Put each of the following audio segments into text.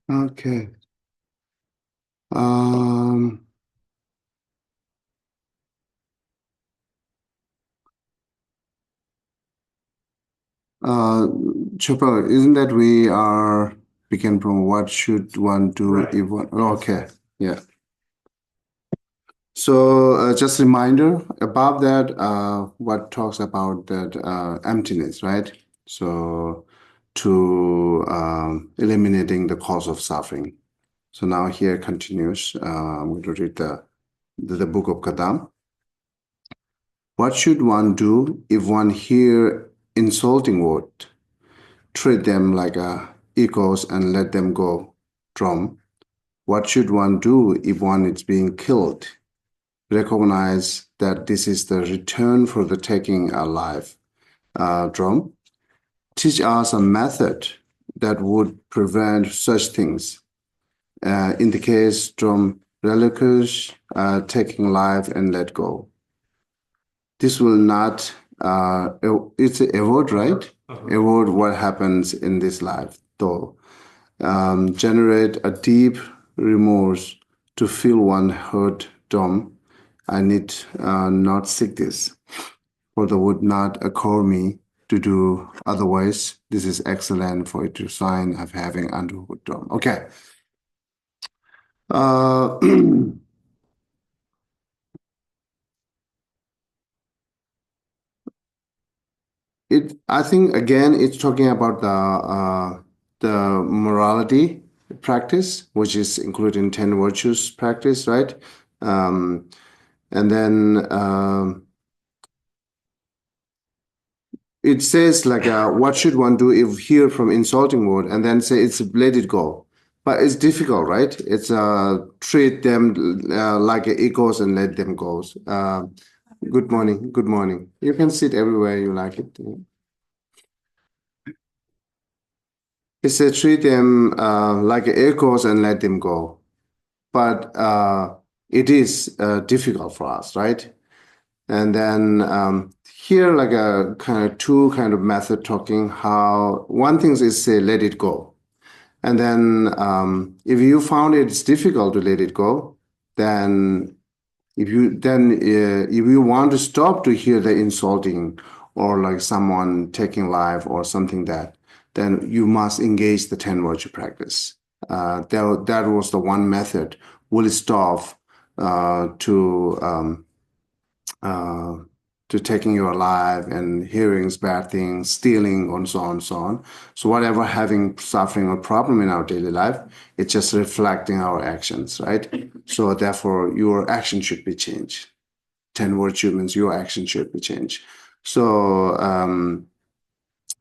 Okay. Um, uh, Chopra, isn't that we are begin from what should one do if one? Okay. Yeah. So just a reminder above that, what talks about that emptiness, right? So to eliminating the cause of suffering. So now here continues. I'm going to read the book of Kadam. What should one do if one hear insulting word? Treat them like echoes and let them go. Drum. What should one do if one is being killed? Recognize that this is the return for the taking a life. Drum. Teach us a method that would prevent such things. In the case, Drum relinquish taking life and let go. This will not, it's avoid, right? Avoid what happens in this life, though. Generate a deep remorse to feel one hurt Dom. I need not seek this, for the would not occur me to do otherwise. This is excellent for it to sign of having underhood Dom. Okay. Uh, I think again, it's talking about the morality practice, which is included in 10 virtues practice, right? Um, and then it says like, what should one do if hear from insulting word, and then say it's let it go. But it's difficult, right? It's treat them like equals and let them go. Good morning. Good morning. You can sit everywhere you like it. It's a treat them like echoes and let them go. But it is difficult for us, right? And then here, like a kind of two kind of method talking how one thing is say let it go. And then if you found it's difficult to let it go, then if you want to stop to hear the insulting or like someone taking life or something that, then you must engage the 10 virtue practice. That was the one method will stop to uh, to taking your life and hearing bad things, stealing, and so on and so on. So whatever having suffering or problem in our daily life, it's just reflecting our actions, right? So therefore, your action should be changed. 10 virtue means your action should be changed. So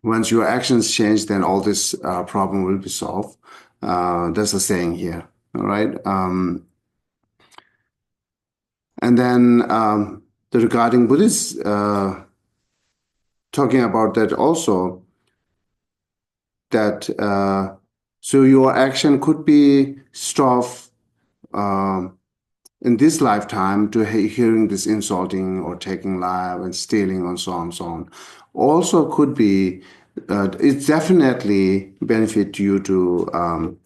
once your actions change, then all this problem will be solved. That's the saying here, all right? And then the regarding Buddhists talking about that also, that so your action could be stopped um, in this lifetime to hearing this insulting or taking life and stealing and so on and so on. Also could be, it definitely benefit you to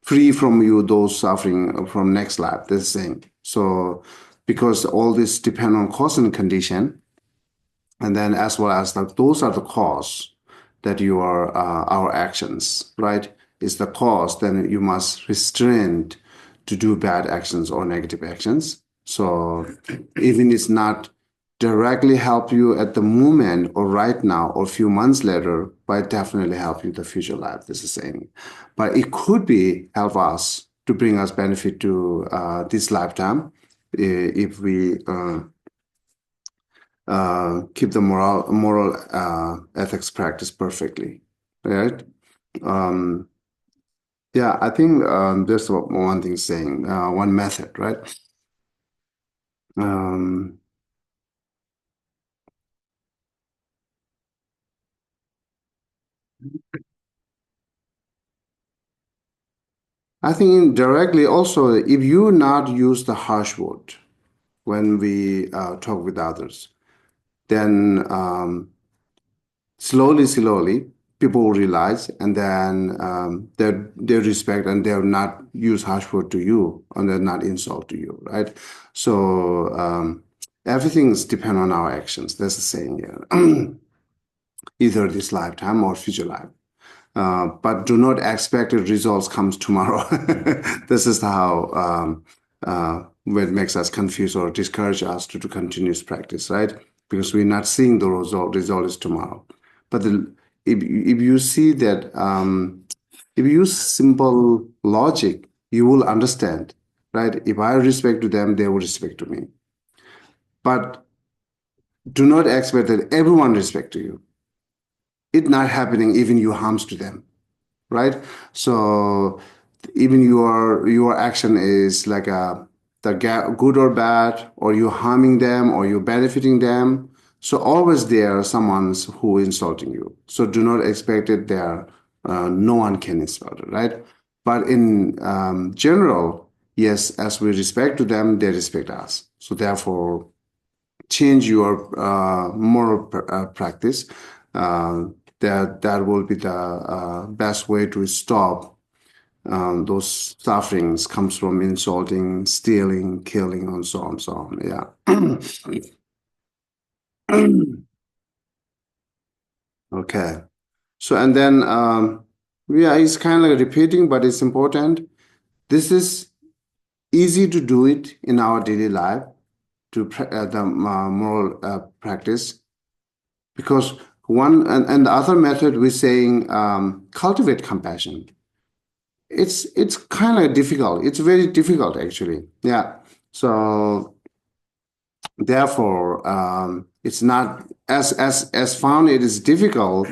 free from you those suffering from next life, this thing. So because all this depend on cause and condition, and then as well as like those are the cause that you are our actions, right? Is the cause, then you must restrain to do bad actions or negative actions. So even it's not directly help you at the moment or right now or a few months later, but it definitely help you the future life. This is saying, but it could be help us to bring us benefit to this lifetime if we keep the moral ethics practice perfectly, right? Um, yeah, I think there's one thing saying, one method, right? Um, I think indirectly also, if you not use the harsh word when we talk with others, then slowly, slowly, people will realize, and then they respect, and they'll not use harsh word to you, and they'll not insult to you, right? So everything's depend on our actions. That's the saying here. Either this lifetime or future life. But do not expect the results comes tomorrow. This is how what makes us confuse or discourage us to do continuous practice, right? Because we're not seeing the result is tomorrow. But if you see that, if you use simple logic, you will understand, right? If I respect to them, they will respect to me. But do not expect that everyone respect to you. It's not happening even you harms to them, right? So even your action is like good or bad, or you're harming them, or you're benefiting them. So always there are someone who is insulting you. So do not expect it there. No one can insult it, right? But in general, yes, as we respect to them, they respect us. So therefore, change your moral practice. Uh, that will be the best way to stop those sufferings comes from insulting, stealing, killing, and so on, so on. Yeah. Okay. So and then yeah, it's kind of like repeating, but it's important. This is easy to do it in our daily life to the moral practice, because and the other method we're saying cultivate compassion. It's kind of difficult. It's very difficult actually. Yeah. So therefore, it's not as found it is difficult,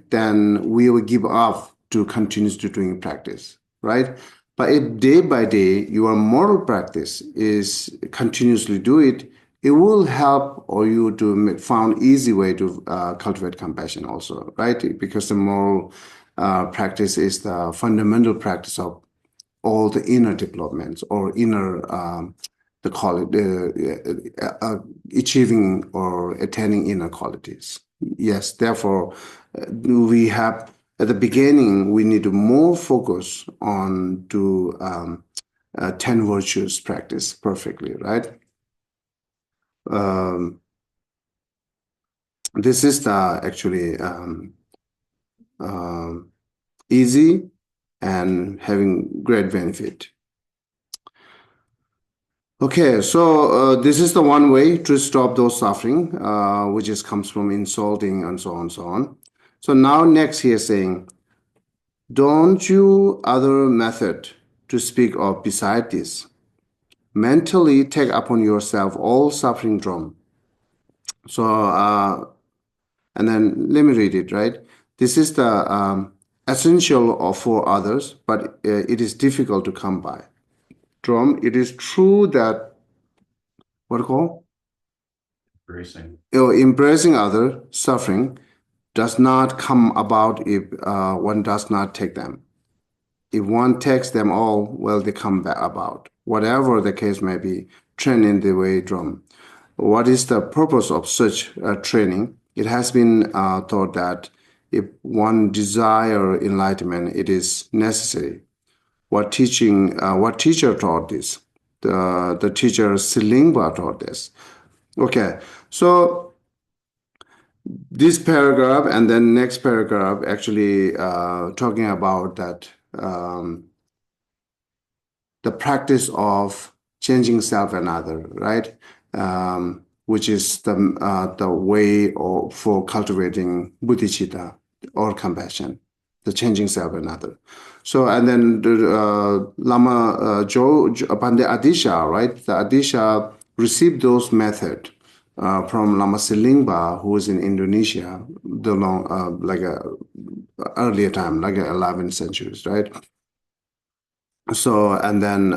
then we will give up to continue to doing practice, right? But if day by day your moral practice is continuously do it, it will help or you to found easy way to cultivate compassion also, right? Because the moral practice is the fundamental practice of all the inner developments or inner the call it achieving or attaining inner qualities. Yes, therefore we have at the beginning we need to more focus on to 10 virtues practice perfectly, right? um, this is the actually easy and having great benefit. Okay, so this is the one way to stop those suffering, which is comes from insulting and so on and so on. So now next he is saying, don't you other method to speak of beside this, mentally take upon yourself all suffering drum. So and then let me read it, right? This is the essential for others, but it is difficult to come by. Drum, it is true that what do you call? Embracing other suffering does not come about if one does not take them. If one takes them all, well, they come back about. Whatever the case may be, train in the way drum. What is the purpose of such training? It has been thought that if one desire enlightenment, it is necessary. What teacher taught this? The teacher Silingpa taught this. Okay, so this paragraph and then next paragraph actually talking about that the practice of changing self and other, right? Which is the way for cultivating bodhicitta or compassion, the changing self and other. So and then the Lama Pandit Adisha, right? The Adisha received those methods from Lama Silingpa, who was in Indonesia, the long like a earlier time, like 11th centuries, right? So and then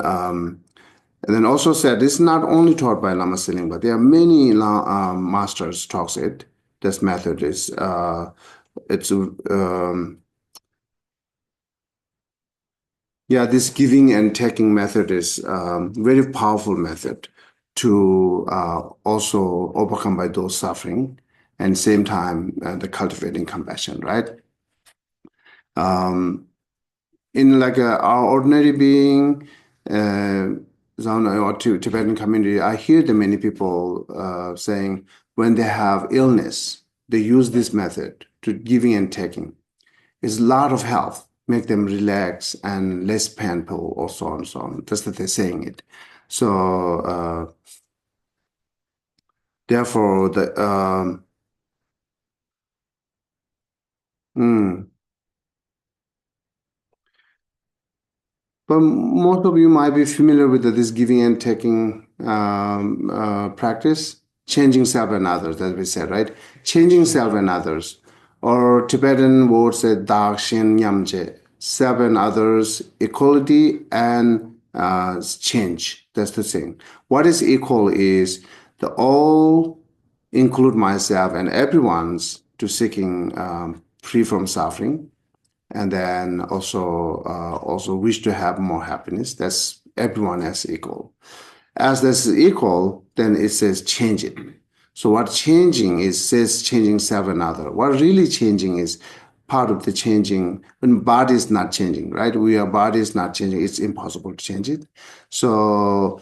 also said this is not only taught by Lama Silingpa. There are many masters talks it. This method is it's yeah, this giving and taking method is very powerful method to also overcome by those suffering and same time the cultivating compassion, right? In like our ordinary being, Zona or Tibetan community, I hear the many people saying when they have illness, they use this method to giving and taking. It's a lot of health, make them relax and less painful, or so on and so on. That's what they're saying it. So therefore, mm, but most of you might be familiar with this giving and taking practice, changing self and others, as we said, right? Changing self and others, or Tibetan word said Dakshin Nyamje, self and others, equality and change. That's the thing. What is equal is the all include myself and everyone's to seeking free from suffering, and then also wish to have more happiness. That's everyone as equal. As this is equal, then it says change it. So what changing is says changing self and other. What really changing is part of the changing when body is not changing, right? We are body is not changing. It's impossible to change it. So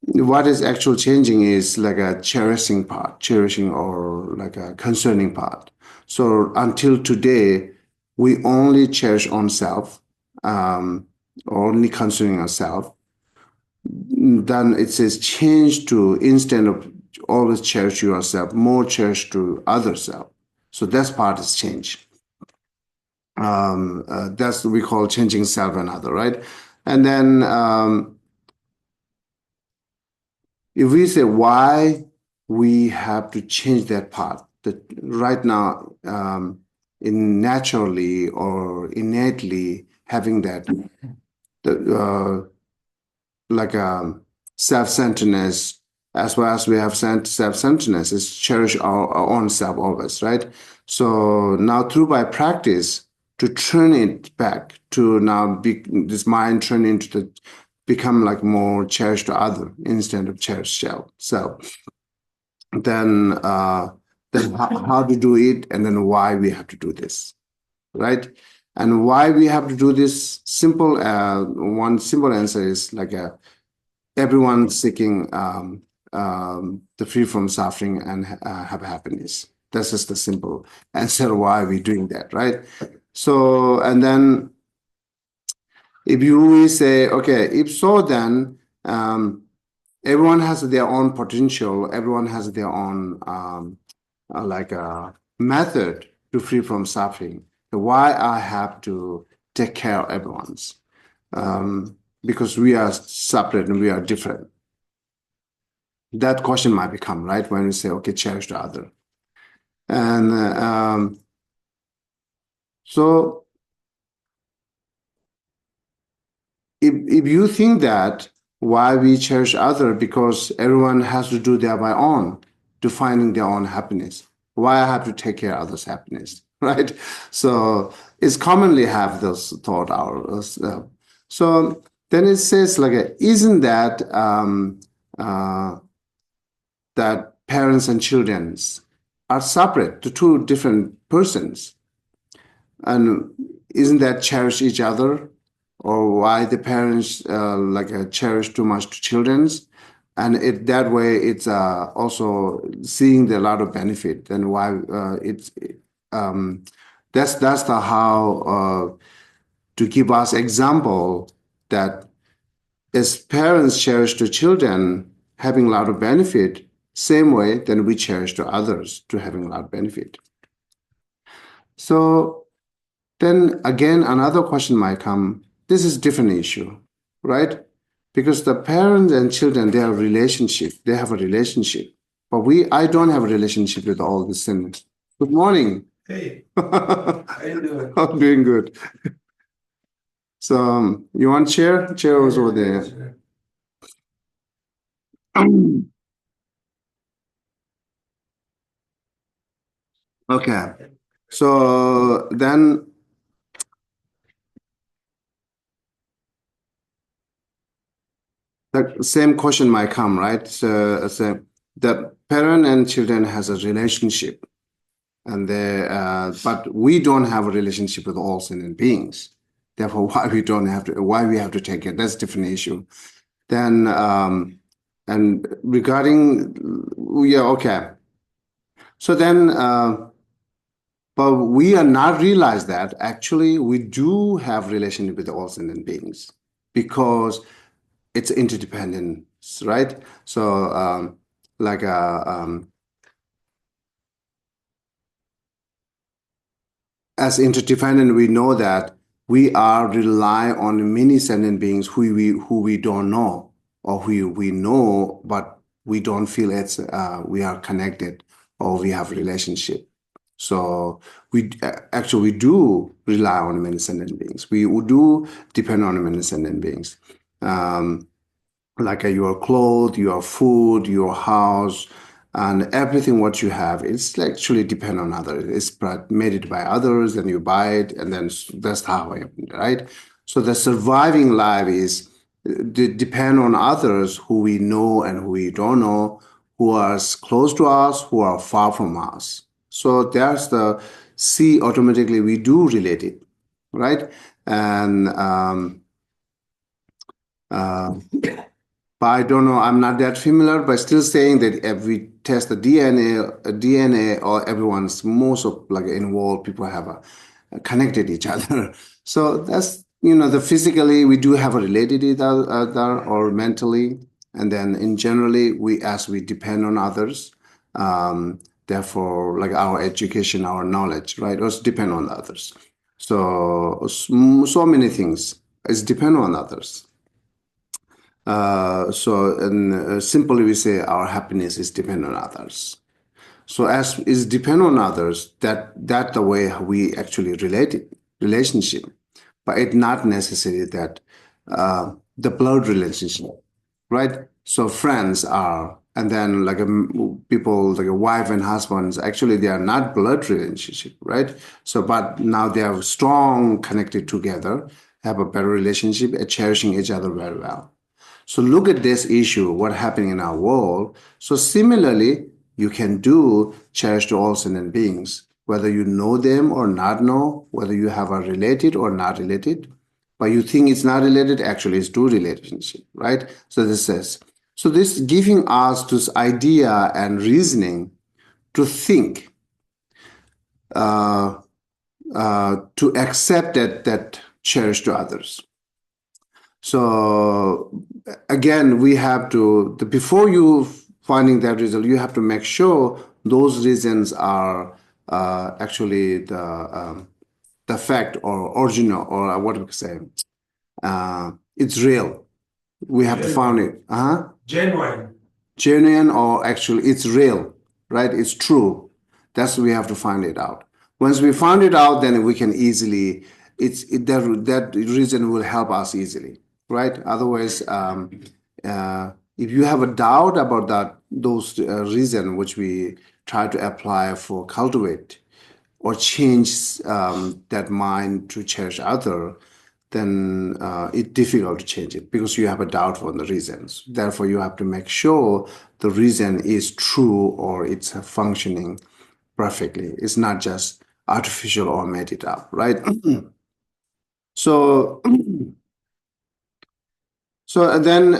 what is actual changing is like a cherishing part, cherishing or like a concerning part. So until today, we only cherish on self, only concerning ourselves. Then it says change to instead of always cherish yourself, more cherish to other self. So that's part is change. That's what we call changing self and other, right? And then if we say why we have to change that part, that right now, in naturally or innately having that, like self-centeredness, as well as we have self-centeredness, is cherish our own self always, right? So now through by practice to turn it back to now be this mind turn into the become like more cherished to other instead of cherished self. Then how to do it, and then why we have to do this, right? And why we have to do this simple one simple answer is like everyone seeking the free from suffering and have happiness. That's just the simple answer why we're doing that, right? So and then if you will say, okay, if so, then everyone has their own potential. Everyone has their own like a method to free from suffering. So why I have to take care of everyone's? Because we are separate and we are different. That question might become right when you say, okay, cherish the other. And so if you think that why we cherish other because everyone has to do their by own to finding their own happiness, why I have to take care of others' happiness, right? So it's commonly have those thought out. So then it says like, isn't that that parents and children are separate to two different persons? And isn't that cherish each other? Or why the parents cherish too much to children's? And it that way it's also seeing the lot of benefit and why it's um, that's the how to give us example that as parents cherish the children having a lot of benefit, same way then we cherish to others to having a lot of benefit. So then again, another question might come. This is different issue, right? Because the parents and children, they have relationship. They have a relationship, but I don't have a relationship with all the sinners. Good morning. Hey, How how you doing? I'm doing good. So you want chair? Chair was over there. Okay. So then the same question might come, right? So the parent and children has a relationship. And but we don't have a relationship with all sentient beings. Therefore, why we have to take it? That's a different issue. Then, and regarding, yeah, okay. So then, but we are not realize that actually we do have relationship with all sentient beings because it's interdependence, right? So, like as interdependent, we know that we are rely on many sentient beings who we don't know or who we know, but we don't feel we are connected or we have relationship. So we actually we do rely on many sentient beings. We do depend on many sentient beings. Um, like your clothes, your food, your house, and everything what you have, it's actually depend on others. It's made it by others, and you buy it, and then that's how it, right? So the surviving life is depend on others who we know and who we don't know, who are close to us, who are far from us. So there's the see automatically we do relate it, right? And uh, but I don't know, I'm not that familiar, but still saying that if we test the DNA or everyone's most of like involved people have connected each other. So that's, the physically we do have a related each other or mentally. And then in generally, as we depend on others, therefore like our education, our knowledge, right? Also depend on others. So, so many things is depend on others. Simply we say our happiness is dependent on others. So as is depend on others, that the way we actually relationship, but it's not necessary that the blood relationship, right? So friends are, and then like people like a wife and husbands, actually they are not blood relationship, right? So but now they are strong, connected together, have a better relationship, and cherishing each other very well. So look at this issue, what happening in our world. So similarly, you can do cherish to all sentient beings, whether you know them or not know, whether you have a related or not related, but you think it's not related, actually it's two relationship, right? So this says, so this giving us this idea and reasoning to think, to accept that cherish to others. So again, we have to, before you finding that result, you have to make sure those reasons are actually the fact or original or what we say, it's real. We have to find it. Genuine. Genuine or actually it's real, right? It's true. That's we have to find it out. Once we find it out, then we can easily, that reason will help us easily, right? Otherwise, if you have a doubt about those reason which we try to apply for cultivate or change that mind to cherish other, then it's difficult to change it because you have a doubt on the reasons. Therefore, you have to make sure the reason is true or it's functioning perfectly. It's not just artificial or made it up, right? So, so then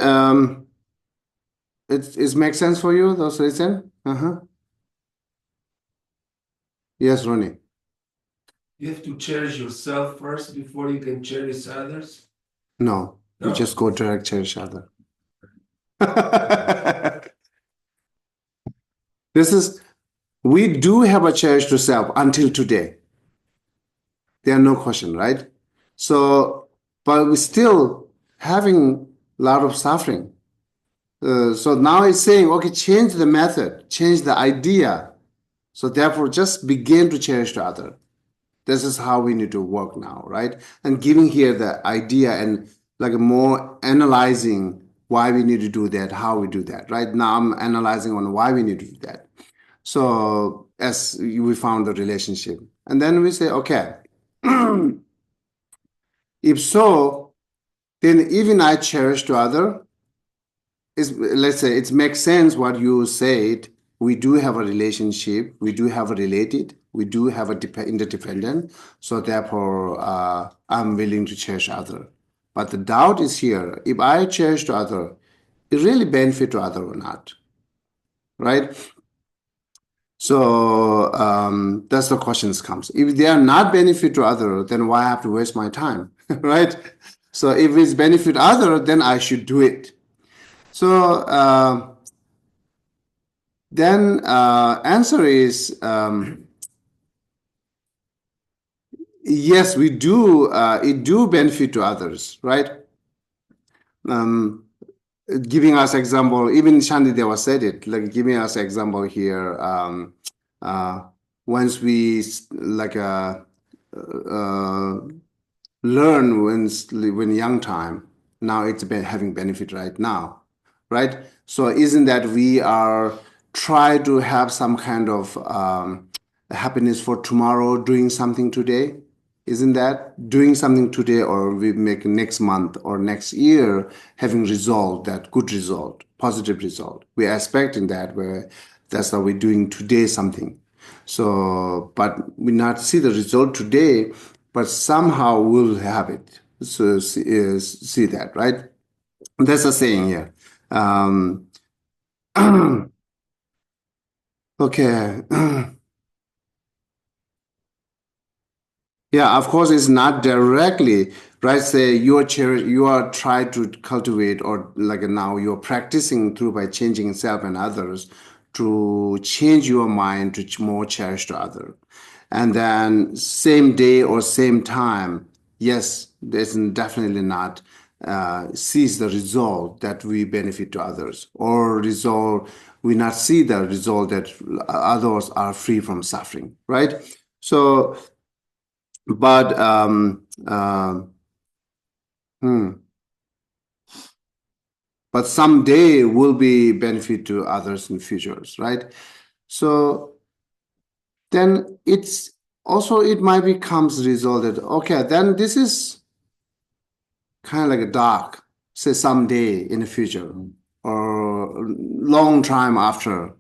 it makes sense for you, those reasons? Uh-huh. Yes, Ronnie. You have to cherish yourself first before you can cherish others. No, you No. just go direct cherish other. We do have a cherish to self until today. There are no question, right? So, but we're still having a lot of suffering. So now it's saying, okay, change the method, change the idea. So therefore, just begin to cherish the other. This is how we need to work now, right? And giving here the idea and like more analyzing why we need to do that, how we do that, right? Now I'm analyzing on why we need to do that. So as we found the relationship, and then we say, okay, if so, then even I cherish to other. Let's say it makes sense what you said. We do have a relationship. We do have a related. We do have a interdependent. So therefore, I'm willing to cherish other. But the doubt is here. If I cherish to other, it really benefit to other or not, right? So that's the questions comes. If they are not benefit to other, then why I have to waste my time, right? So if it's benefit other, then I should do it. So then answer is yes, we do. It do benefit to others, right? Giving us example, even Shantideva said it, like giving us example here. Once we like learn when young time, now it's been having benefit right now, right? So isn't that we are try to have some kind of happiness for tomorrow, doing something today? Isn't that doing something today, or we make next month or next year having result, that good result, positive result? We are expecting that, where that's how we're doing today something. So, but we not see the result today, but somehow we'll have it. So see that, right? That's the saying here. Okay. Yeah, of course, it's not directly, right? Say you are trying to cultivate, or like now you're practicing through by changing self and others to change your mind to more cherish to other. And then same day or same time, yes, there's definitely not sees the result that we benefit to others, or result we not see the result that others are free from suffering, right? So but hmm, but someday will be benefit to others in futures, right? So then it's also it might becomes result that okay, then this is kind of like a dark, say someday in the future or long time after,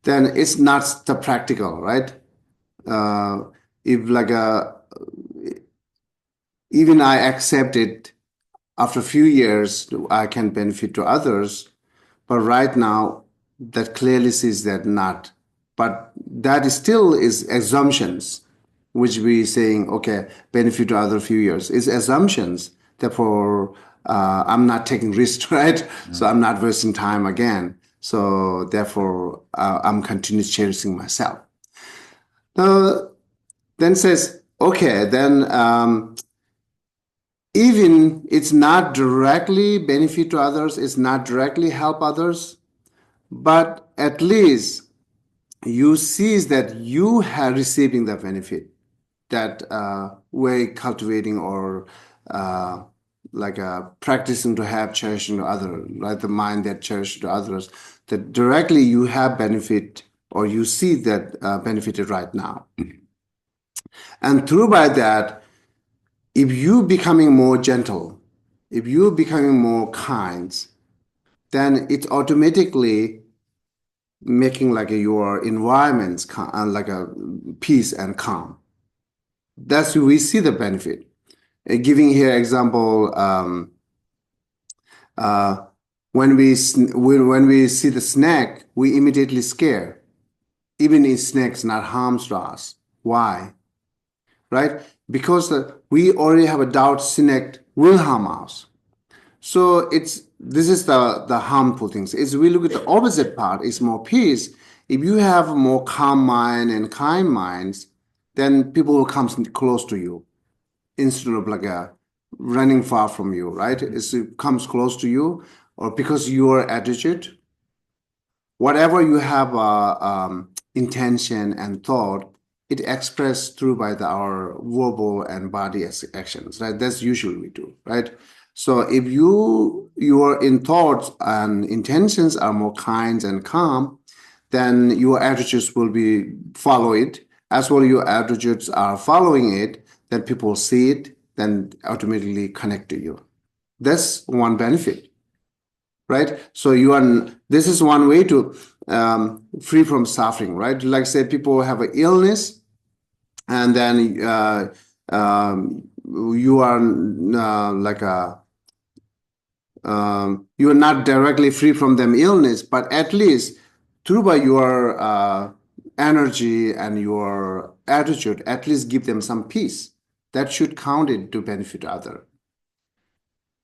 then it's not the practical, right? Uh, if like a even I accept it after a few years, I can benefit to others. But right now, that clearly says that not. But that is still is assumptions, which we saying, okay, benefit to other few years. It's assumptions. Therefore, I'm not taking risk, right? So I'm not wasting time again. So therefore, I'm continuously cherishing myself. Then says, okay, then even it's not directly benefit to others, it's not directly help others, but at least you see that you are receiving the benefit that we're cultivating, or uh, like practicing to have cherishing to others, right? The mind that cherishes to others, that directly you have benefit, or you see that benefited right now. And through by that, if you becoming more gentle, if you becoming more kind, then it's automatically making like your environments like a peace and calm. That's where we see the benefit. Giving here example, uh, when we see the snake, we immediately scare, even if snake's not harms to us. Why? Right? Because we already have a doubt snake will harm us. So this is the harmful things. Is we look at the opposite part, is more peace. If you have more calm mind and kind minds, then people will come close to you instead of like running far from you, right? It comes close to you, or because your attitude, whatever you have intention and thought, it expressed through by our verbal and body actions, right? That's usually we do, right? So if your in thoughts and intentions are more kind and calm, then your attitudes will be follow it. As well, your attitudes are following it, then people see it, then automatically connect to you. That's one benefit, right? So this is one way to free from suffering, right? Like say people have an illness, and then you are you are not directly free from them illness, but at least through by your energy and your attitude, at least give them some peace. That should count it to benefit other.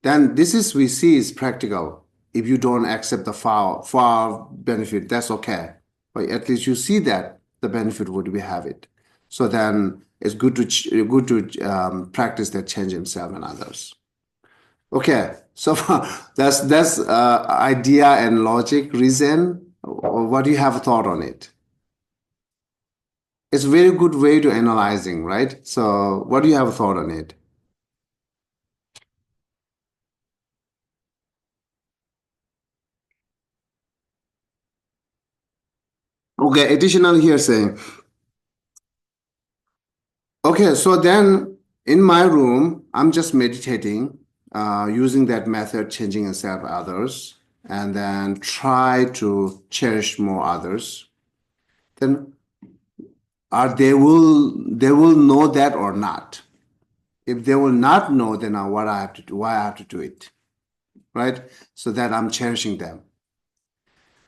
Then this is we see is practical. If you don't accept the far benefit, that's okay. But at least you see that the benefit would we have it. So then it's good to practice that change himself and others. Okay, so that's idea and logic reason. What do you have a thought on it? It's a very good way to analyzing, right? So what do you have a thought on it? Okay, additional here saying. Okay, so then in my room, I'm just meditating, using that method, changing and serve others, and then try to cherish more others. Then they will know that or not. If they will not know, then what I have to do, why I have to do it, right? So that I'm cherishing them.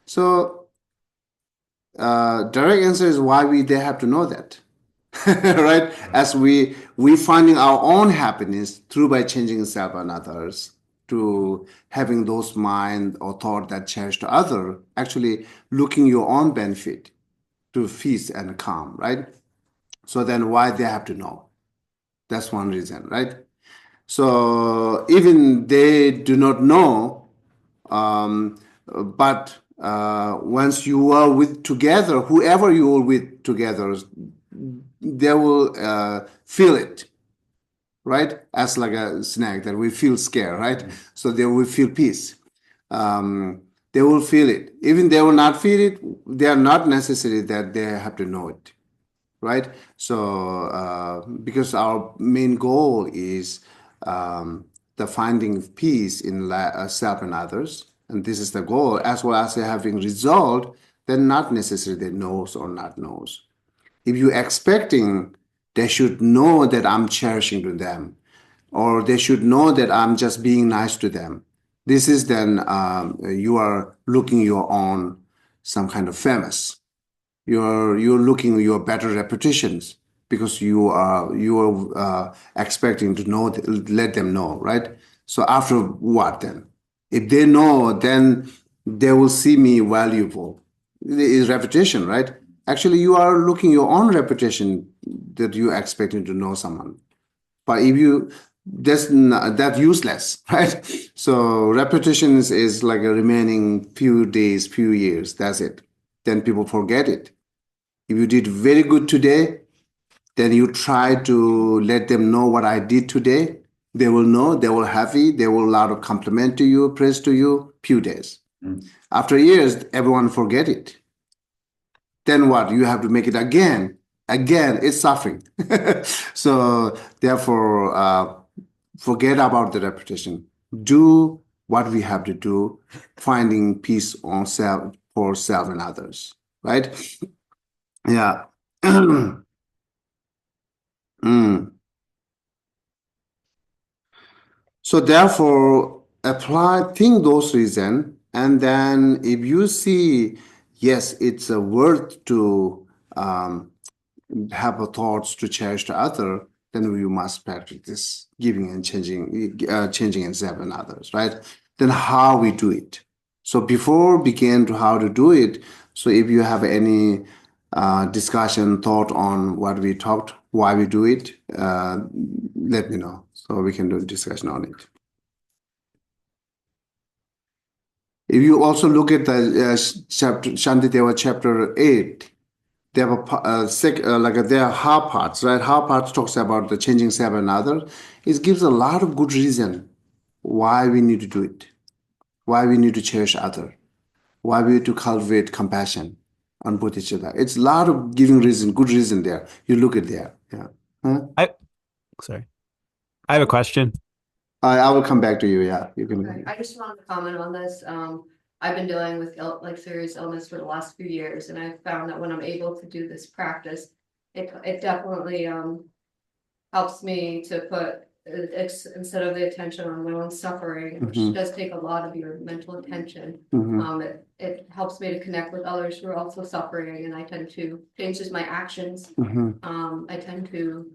So direct answer is why they have to know that. Right? As we finding our own happiness through by changing self and others, to having those mind or thought that cherish to other, actually looking your own benefit to peace and calm, right? So then why they have to know? That's one reason, right? So even they do not know, but once you are with together, whoever you are with together, they will feel it, right? As like a snack that we feel scared, right? So they will feel peace. They will feel it. Even they will not feel it, they are not necessary that they have to know it, right? So because our main goal is the finding of peace in self and others, and this is the goal, as well as having result, then not necessarily they knows or not knows. If you expecting they should know that I'm cherishing to them, or they should know that I'm just being nice to them, this is then you are looking your own some kind of famous. You're looking your better reputations because you are expecting to know, let them know, right? So after what then? If they know, then they will see me valuable. It is reputation, right? Actually, you are looking your own reputation that you are expecting to know someone. But if you that useless, right? So repetition is like a remaining few days, few years. That's it. Then people forget it. If you did very good today, then you try to let them know what I did today. They will know, they will happy, they will allow a compliment to you, praise to you, few days. After years, everyone forget it. Then what? You have to make it again. Again, it's suffering. So therefore, forget about the repetition. Do what we have to do, finding peace on self for self and others. Right? Yeah. Mm. So therefore, think those reason, and then if you see, yes, it's a worth to have a thoughts to cherish to other, then you must practice this giving and changing and serving others, right? Then how we do it. So before begin to how to do it, so if you have any discussion, thought on what we talked, why we do it, let me know so we can do a discussion on it. If you also look at the chapter Shantideva chapter 8, they have there are half parts, right? Half parts talks about the changing self and other. It gives a lot of good reason why we need to do it, why we need to cherish other, why we need to cultivate compassion on both each other. It's a lot of giving reason, good reason there. You look at there, yeah. Huh? Sorry. I have a question. I will come back to you. Yeah, you can. Okay, I just wanted to comment on this. I've been dealing with serious illness for the last few years, and I've found that when I'm able to do this practice, it definitely helps me to put instead of the attention on my own suffering, which does take a lot of your mental attention. It helps me to connect with others who are also suffering, and I tend to changes my actions. I tend to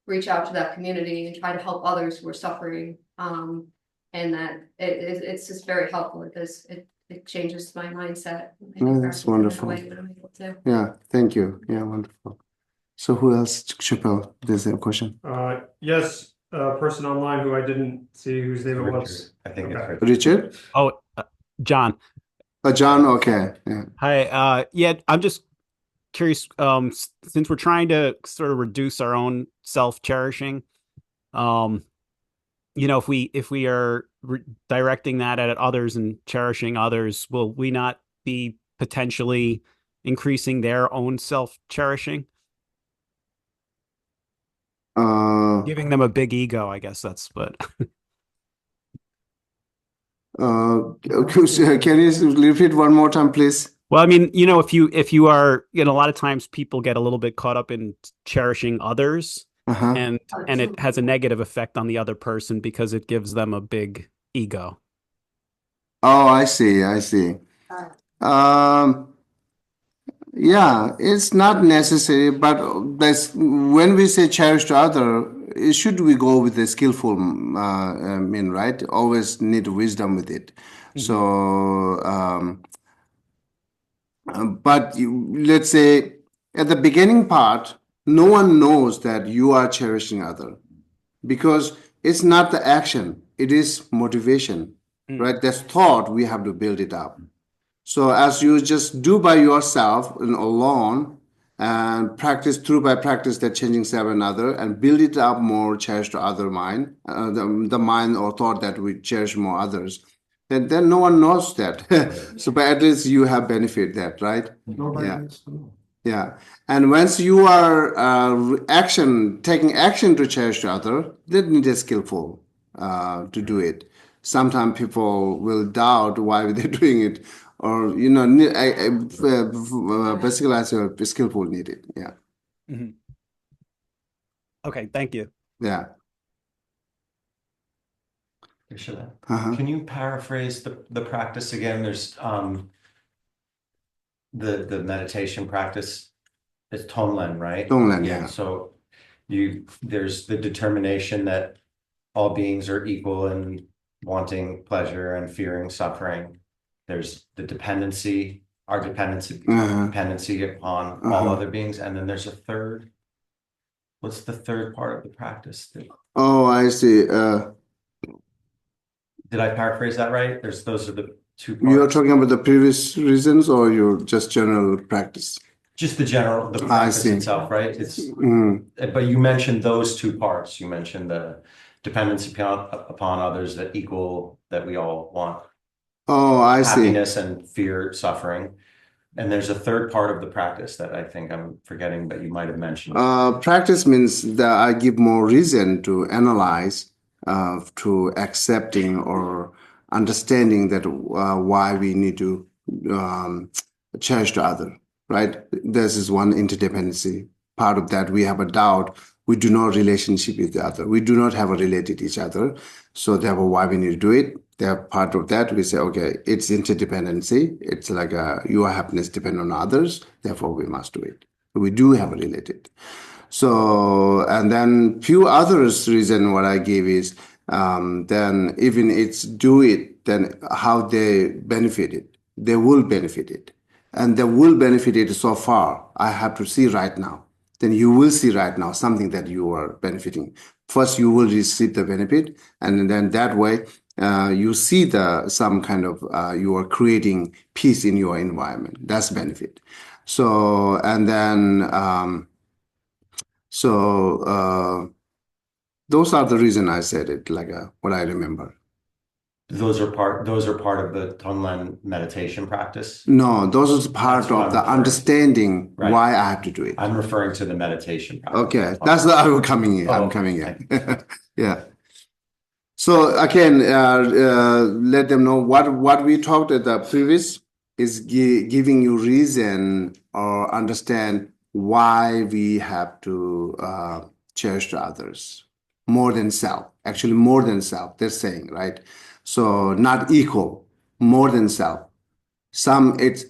reach out to that community and try to help others who are suffering. And that it's just very helpful because it changes my mindset. Oh, that's wonderful. Yeah, thank you. Yeah, wonderful. So who else? Chappelle, there's a question. Yes, a person online who I didn't see whose name it was. I think it's Richard? Oh, John. John, okay. Yeah. Hi. Yeah, I'm just curious. Since we're trying to sort of reduce our own self-cherishing, if we are directing that at others and cherishing others, will we not be potentially increasing their own self-cherishing? Giving them a big ego, I guess that's what. Can you repeat one more time, please? Well, I mean, if you are, a lot of times people get a little bit caught up in cherishing others, and it has a negative effect on the other person because it gives them a big ego. Oh, I see. Yeah, it's not necessary, but when we say cherish to other, should we go with the skillful right? Always need wisdom with it. So, but let's say at the beginning part, no one knows that you are cherishing other because it's not the action, it is motivation, right? That's thought, we have to build it up. So as you just do by yourself and alone and practice by practice that changing self and other and build it up more, cherish to other mind, the mind or thought that we cherish more others, then no one knows that. So but at least you have benefit that, right? Nobody needs to know. Yeah. And once you are taking action to cherish to other, that need a skillful to do it. Sometimes people will doubt why they're doing it, or basically as a skillful needed. Yeah. Okay, thank you. Yeah. Can you paraphrase the practice again? There's the meditation practice. It's Tonglen, right? Tonglen, yeah. So there's the determination that all beings are equal in wanting pleasure and fearing suffering. There's the dependency, our dependency upon all other beings, and then there's a third. What's the third part of the practice? Oh, I see. Did I paraphrase that right? Those are the two parts. You're talking about the previous reasons, or your just general practice? Just the practice itself, right? It's but you mentioned those two parts. You mentioned the dependency upon others that we all want. Oh, I see. Happiness and fear, suffering. And there's a third part of the practice that I think I'm forgetting, but you might have mentioned. Practice means that I give more reason to analyze, to accepting or understanding that why we need to cherish the other, right? This is one interdependency. Part of that, we have a doubt. We do not relationship with the other. We do not have a related each other. So therefore, why we need to do it? They're part of that. We say, okay, it's interdependency. It's like your happiness depends on others. Therefore, we must do it. We do have a related. So, and then few others reason what I give is, then even it's do it, then how they benefit it. They will benefit it. And they will benefit it so far. I have to see right now. Then you will see right now something that you are benefiting. First, you will receive the benefit, and then that way you see some kind of you are creating peace in your environment. That's benefit. So and then those are the reason I said it, like what I remember. Those are part of the Tonglen meditation practice? No, those are part of the understanding why I have to do it. I'm referring to the meditation practice. Okay, that's I'm coming in. I'm coming in. Yeah. So again, let them know what we talked at the previous is giving you reason or understand why we have to cherish the others more than self. Actually, more than self, they're saying, right? So not equal, more than self. Some if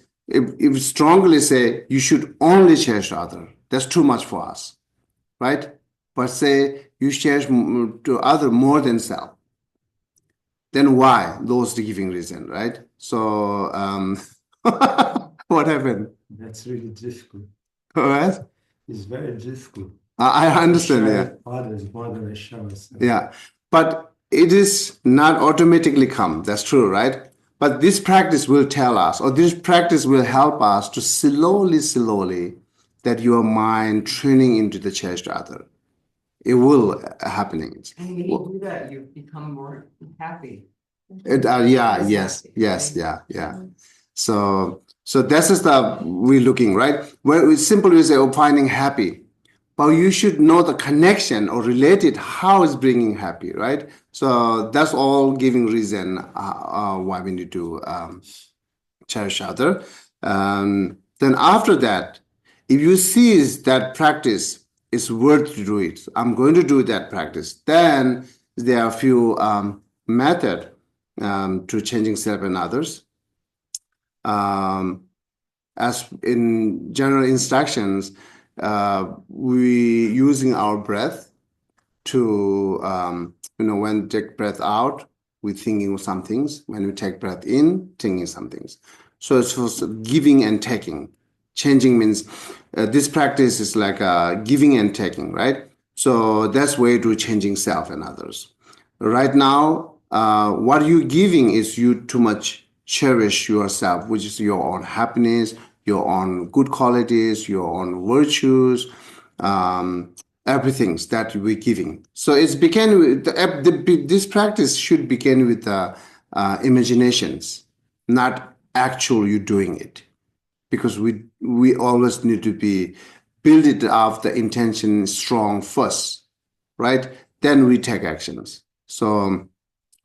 strongly say you should only cherish the other. That's too much for us, right? But say you cherish to other more than self, then why? Those the giving reason, right? So what happened? That's really difficult. All right. It's very difficult. I understand, Share yeah. others more than I share myself. Yeah. But it is not automatically come. That's true, right? But this practice will tell us, or this practice will help us to slowly, that your mind training into the cherished other. It will happening. And when you do that, you become more happy. Yeah, yes, yeah. So this is the we're looking, right? Where we simply say, oh, finding happy. But you should know the connection or relate it, how it's bringing happy, right? So that's all giving reason why we need to cherish other. Then after that, if you see that practice is worth to do it, I'm going to do that practice, then there are a few method to changing self and others. As in general instructions, we using our breath to when we take breath out, we're thinking of some things. When we take breath in, thinking some things. So it's for giving and taking. Changing means this practice is like giving and taking, right? So that's way to changing self and others. Right now, what you're giving is you too much cherish yourself, which is your own happiness, your own good qualities, your own virtues, everything that we're giving. So it's began with this practice should begin with imaginations, not actual you doing it, because we always need to be build it up the intention strong first, right? Then we take actions. So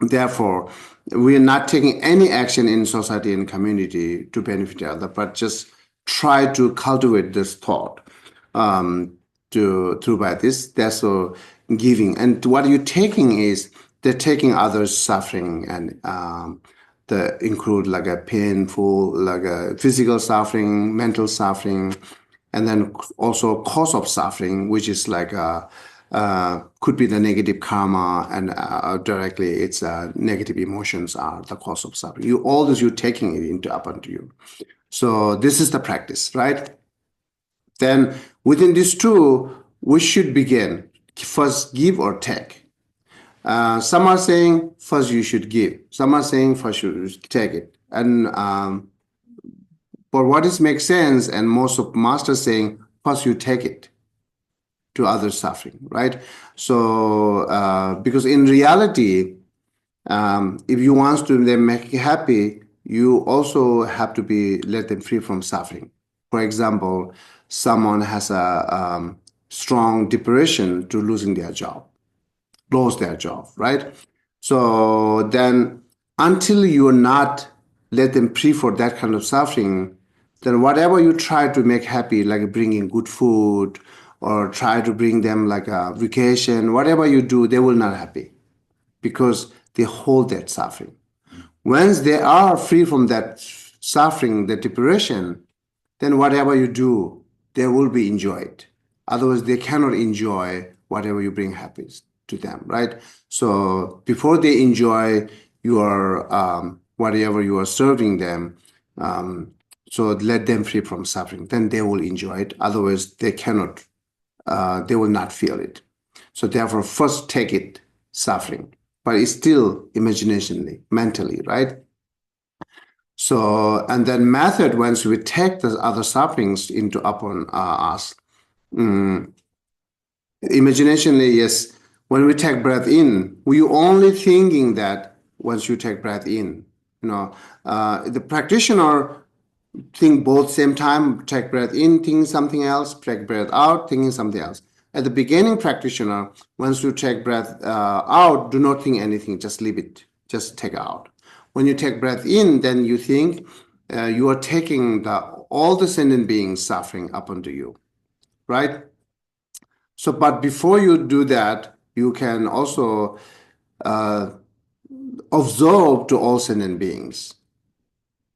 therefore, we are not taking any action in society and community to benefit the other, but just try to cultivate this thought through by this. That's giving. And what you're taking is they're taking others' suffering and the include like a painful, like a physical suffering, mental suffering, and then also cause of suffering, which is like could be the negative karma, and directly it's negative emotions are the cause of suffering. All this you're taking it into up onto you. So this is the practice, right? Then within these two, we should begin first give or take. Some are saying first you should give. Some are saying first you should take it. And for what is makes sense, and most of masters saying first you take it to others' suffering, right? So because in reality, if you want to make you happy, you also have to be let them free from suffering. For example, someone has a strong depression to losing their job, lost their job, right? So then until you're not let them free for that kind of suffering, then whatever you try to make happy, like bringing good food or try to bring them like a vacation, whatever you do, they will not happy because they hold that suffering. Once they are free from that suffering, the depression, then whatever you do, they will be enjoyed. Otherwise, they cannot enjoy whatever you bring happiness to them, right? So before they enjoy your whatever you are serving them, so let them free from suffering, then they will enjoy it. Otherwise, they cannot, they will not feel it. So therefore, first take it, suffering, but it's still imaginationally, mentally, right? So, and then method, once we take the other sufferings into upon us, imaginationally, yes, when we take breath in, we only thinking that once you take breath in, the practitioner think both same time, take breath in, thinking something else, take breath out, thinking something else. At the beginning practitioner, once you take breath out, do not think anything, just leave it, just take out. When you take breath in, then you think you are taking all the sentient beings suffering up onto you, right? So, but before you do that, you can also observe to all sentient beings,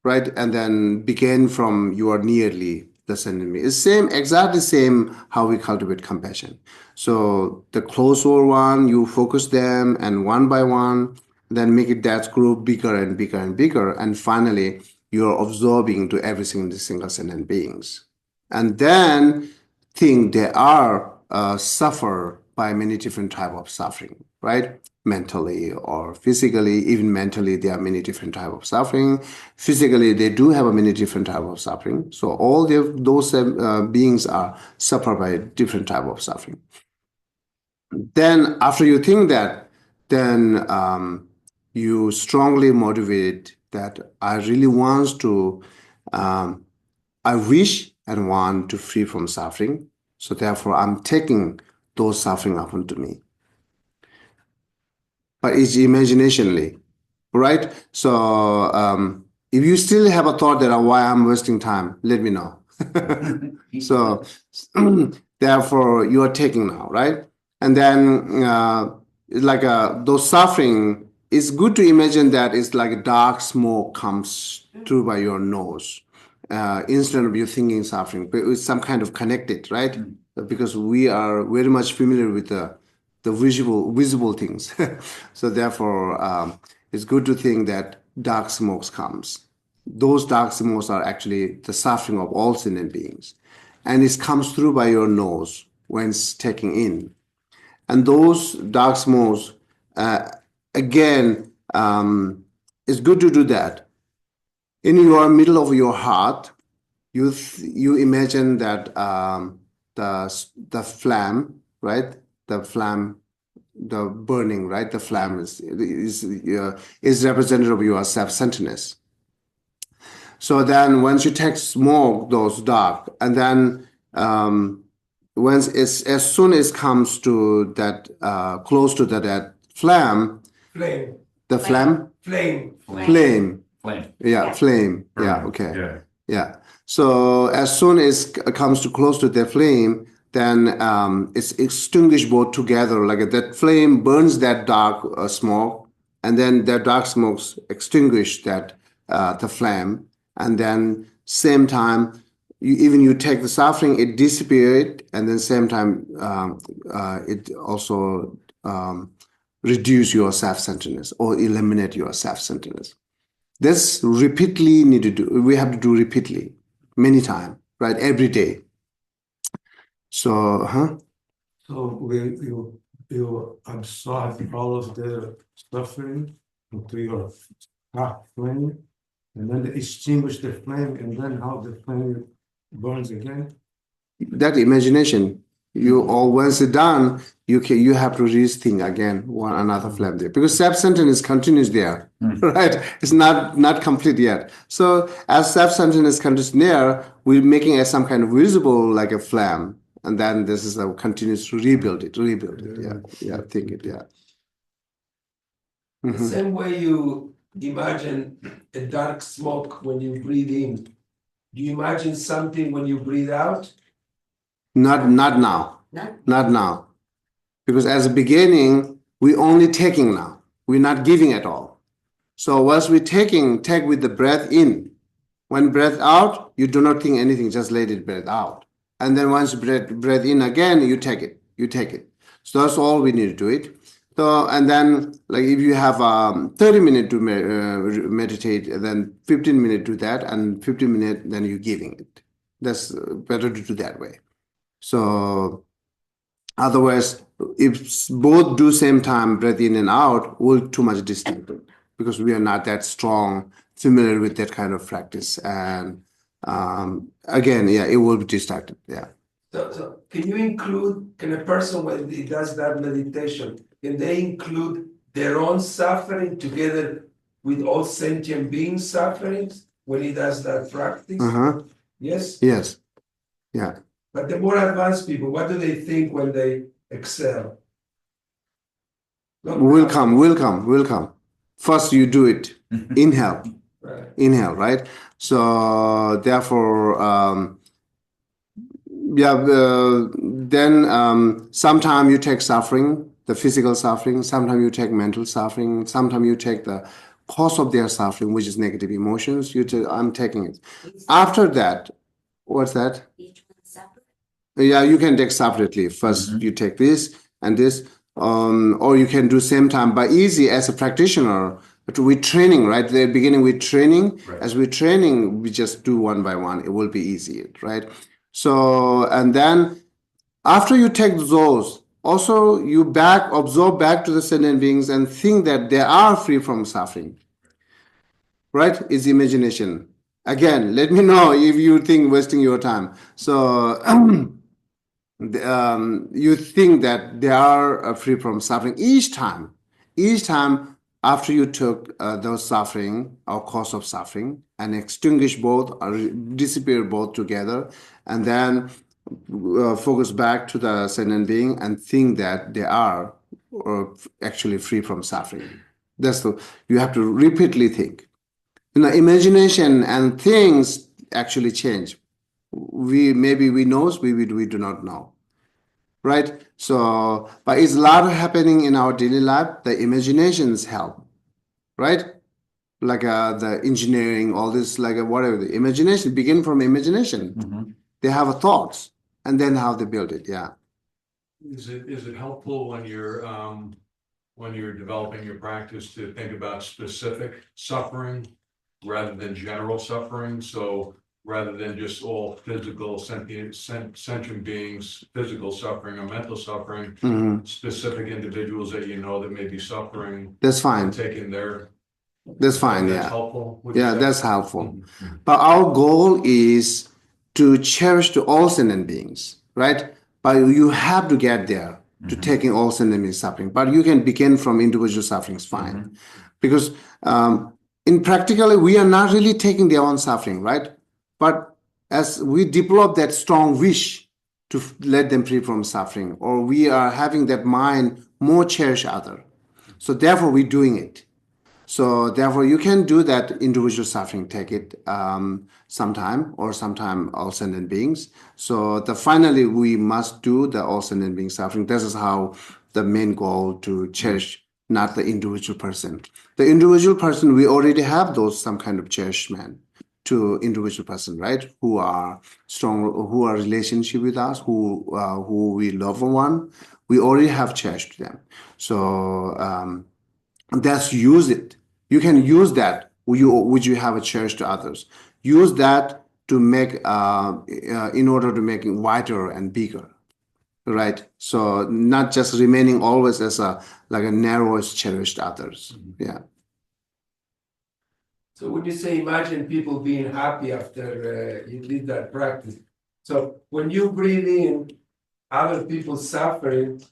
right? And then begin from you are nearly the sentient being. It's exactly same how we cultivate compassion. So the closer one, you focus them, and one by one, then make it that group bigger and bigger and bigger, and finally you're absorbing to every single sentient beings, and then think they are suffer by many different type of suffering, right? Mentally or physically. Even mentally, there are many different type of suffering. Physically, they do have a many different type of suffering. So all those beings are suffer by different type of suffering. Then after you think that, then you strongly motivate that I really want to, I wish and want to free from suffering. So therefore, I'm taking those suffering up onto me. But it's imaginationally, right? So if you still have a thought that why I'm wasting time, let me know. So therefore, you are taking now, right? And then like those suffering, it's good to imagine that it's like a dark smoke comes through by your nose. Instead of you thinking suffering, but it's some kind of connected, right? Because we are very much familiar with the visible things. So therefore, it's good to think that dark smokes comes. Those dark smokes are actually the suffering of all sentient beings, and it comes through by your nose when it's taking in. And those dark smokes, again, it's good to do that. In your middle of your heart, you imagine that the flame, right? The flame, the burning, right? The flame is representative of your self-centeredness. So then, once you take smoke, those dark, and then once as soon as it comes to that close to that flame, the flame, yeah, flame, yeah, okay, yeah. So as soon as it comes to close to the flame, then it's extinguished both together. Like that flame burns that dark smoke, and then that dark smokes extinguish that the flame, and then same time you take the suffering, it disappears, and then same time it also reduce your self-centeredness or eliminate your self-centeredness. This repeatedly need to do. We have to do repeatedly, many times, right? Every day. So, So you absorb all of the suffering into your heart flame, and then extinguish the flame, and then how the flame burns again. That imagination, once it's done, you have to release thing again, another flame there, because self-centeredness continues there, right? It's not complete yet. So as self-centeredness continues there, we're making some kind of visible like a flame, and then this is a continuous rebuild it, yeah, think it, yeah. The same way you imagine a dark smoke when you breathe in, do you imagine something when you breathe out? Not now. Not now. Because as a beginning, we're only taking now. We're not giving at all. So once we're taking, take with the breath in. When breath out, you do not think anything, just let it breath out. And then once breath in again, you take it. So that's all we need to do it. So, and then like if you have 30 minutes to meditate, then 15 minutes do that, and 15 minutes, then you're giving it. That's better to do that way. So otherwise, if both do same time, breath in and out, we're too much distracted because we are not that strong, familiar with that kind of practice. And again, yeah, it will be distracted. Yeah. So can a person when he does that meditation, can they include their own suffering together with all sentient beings' sufferings when he does that practice? Uh-huh. Yes? Yes. Yeah. But the more advanced people, what do they think when they exhale? Will come. First, you do it. Inhale. Right. Inhale, right? So therefore, then sometimes you take suffering, the physical suffering, sometimes you take mental suffering, sometimes you take the cause of their suffering, which is negative emotions. I'm taking it. After that, what's that? Each one separate. Yeah, you can take separately. First, you take this and this, or you can do same time. But easy as a practitioner, with training, right? The beginning with training. Right. As we're training, we just do one by one. It will be easy, right? So, and then after you take those, also you absorb back to the sentient beings and think that they are free from suffering, right? It's imagination. Again, let me know if you think wasting your time. So you think that they are free from suffering each time after you took those suffering or cause of suffering and extinguish both or disappear both together, and then focus back to the sentient being and think that they are actually free from suffering. You have to repeatedly think. Imagination and things actually change. We know, we do not know, right? So, but it's a lot happening in our daily life. The imaginations help, right? Like the engineering, all this, like whatever. The imagination begin from imagination. They have a thoughts, and then how they build it. Yeah. Is it helpful when you're developing your practice to think about specific suffering rather than general suffering? So rather than just all physical sentient beings, physical suffering or mental suffering, specific individuals that you know that may be suffering. That's fine. Taking their. That's fine. That's Yeah. helpful. Yeah, that's helpful. But our goal is to cherish to all sentient beings, right? But you have to get there to taking all sentient beings suffering. But you can begin from individual sufferings, fine. Because in practically, we are not really taking their own suffering, right? But as we develop that strong wish to let them free from suffering, or we are having that mind more cherish other. So therefore, we're doing it. So therefore, you can do that individual suffering, take it sometime all sentient beings. So finally, we must do the all sentient being suffering. This is how the main goal to cherish, not the individual person. The individual person, we already have some kind of cherishment to individual person, right? Who are strong, who are relationship with us, who we love one. We already have cherished them. So that's use it. You can use that. Would you have a cherish to others? Use that to make in order to make it wider and bigger, right? So not just remaining always as a narrowest cherished others. Yeah. So when you say imagine people being happy after you did that practice, so when you breathe in other people's suffering,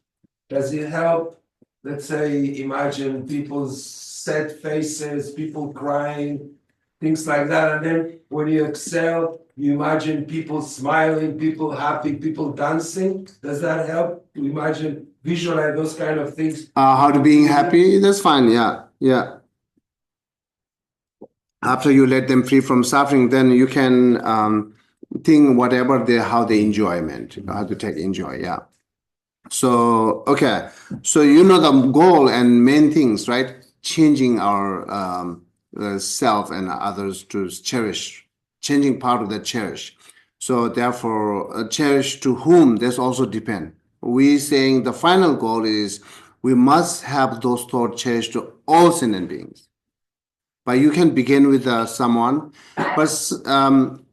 does it help? Let's say imagine people's sad faces, people crying, things like that, and then when you exhale, you imagine people smiling, people happy, people dancing. Does that help to imagine, visualize those kind of things? How to being happy? That's fine. Yeah, yeah. After you let them free from suffering, then you can think whatever how they enjoyment, how to take enjoy. Yeah. So okay, so the goal and main things, right? Changing our self and others to cherish, changing part of that cherish. So therefore, cherish to whom? This also depend. We saying the final goal is we must have those thoughts cherished to all sentient beings. But you can begin with someone, but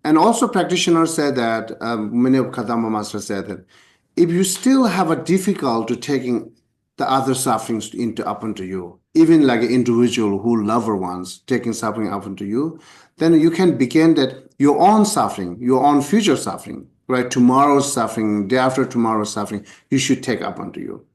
and also practitioners said that many of Kadamba Master said that if you still have a difficult to taking the other sufferings up into you, even like an individual who lover ones taking suffering up into you, then you can begin that your own suffering, your own future suffering, right? Tomorrow's suffering, day after tomorrow's suffering, you should take up onto you.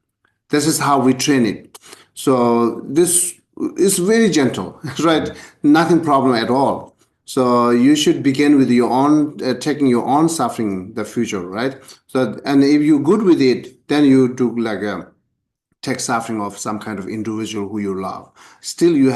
This is how we train it. So this is very gentle, right? Nothing problem at all. So you should begin with your own, taking your own suffering, the future, right? So, and if you're good with it, then you do like a take suffering of some kind of individual who you love. Still, you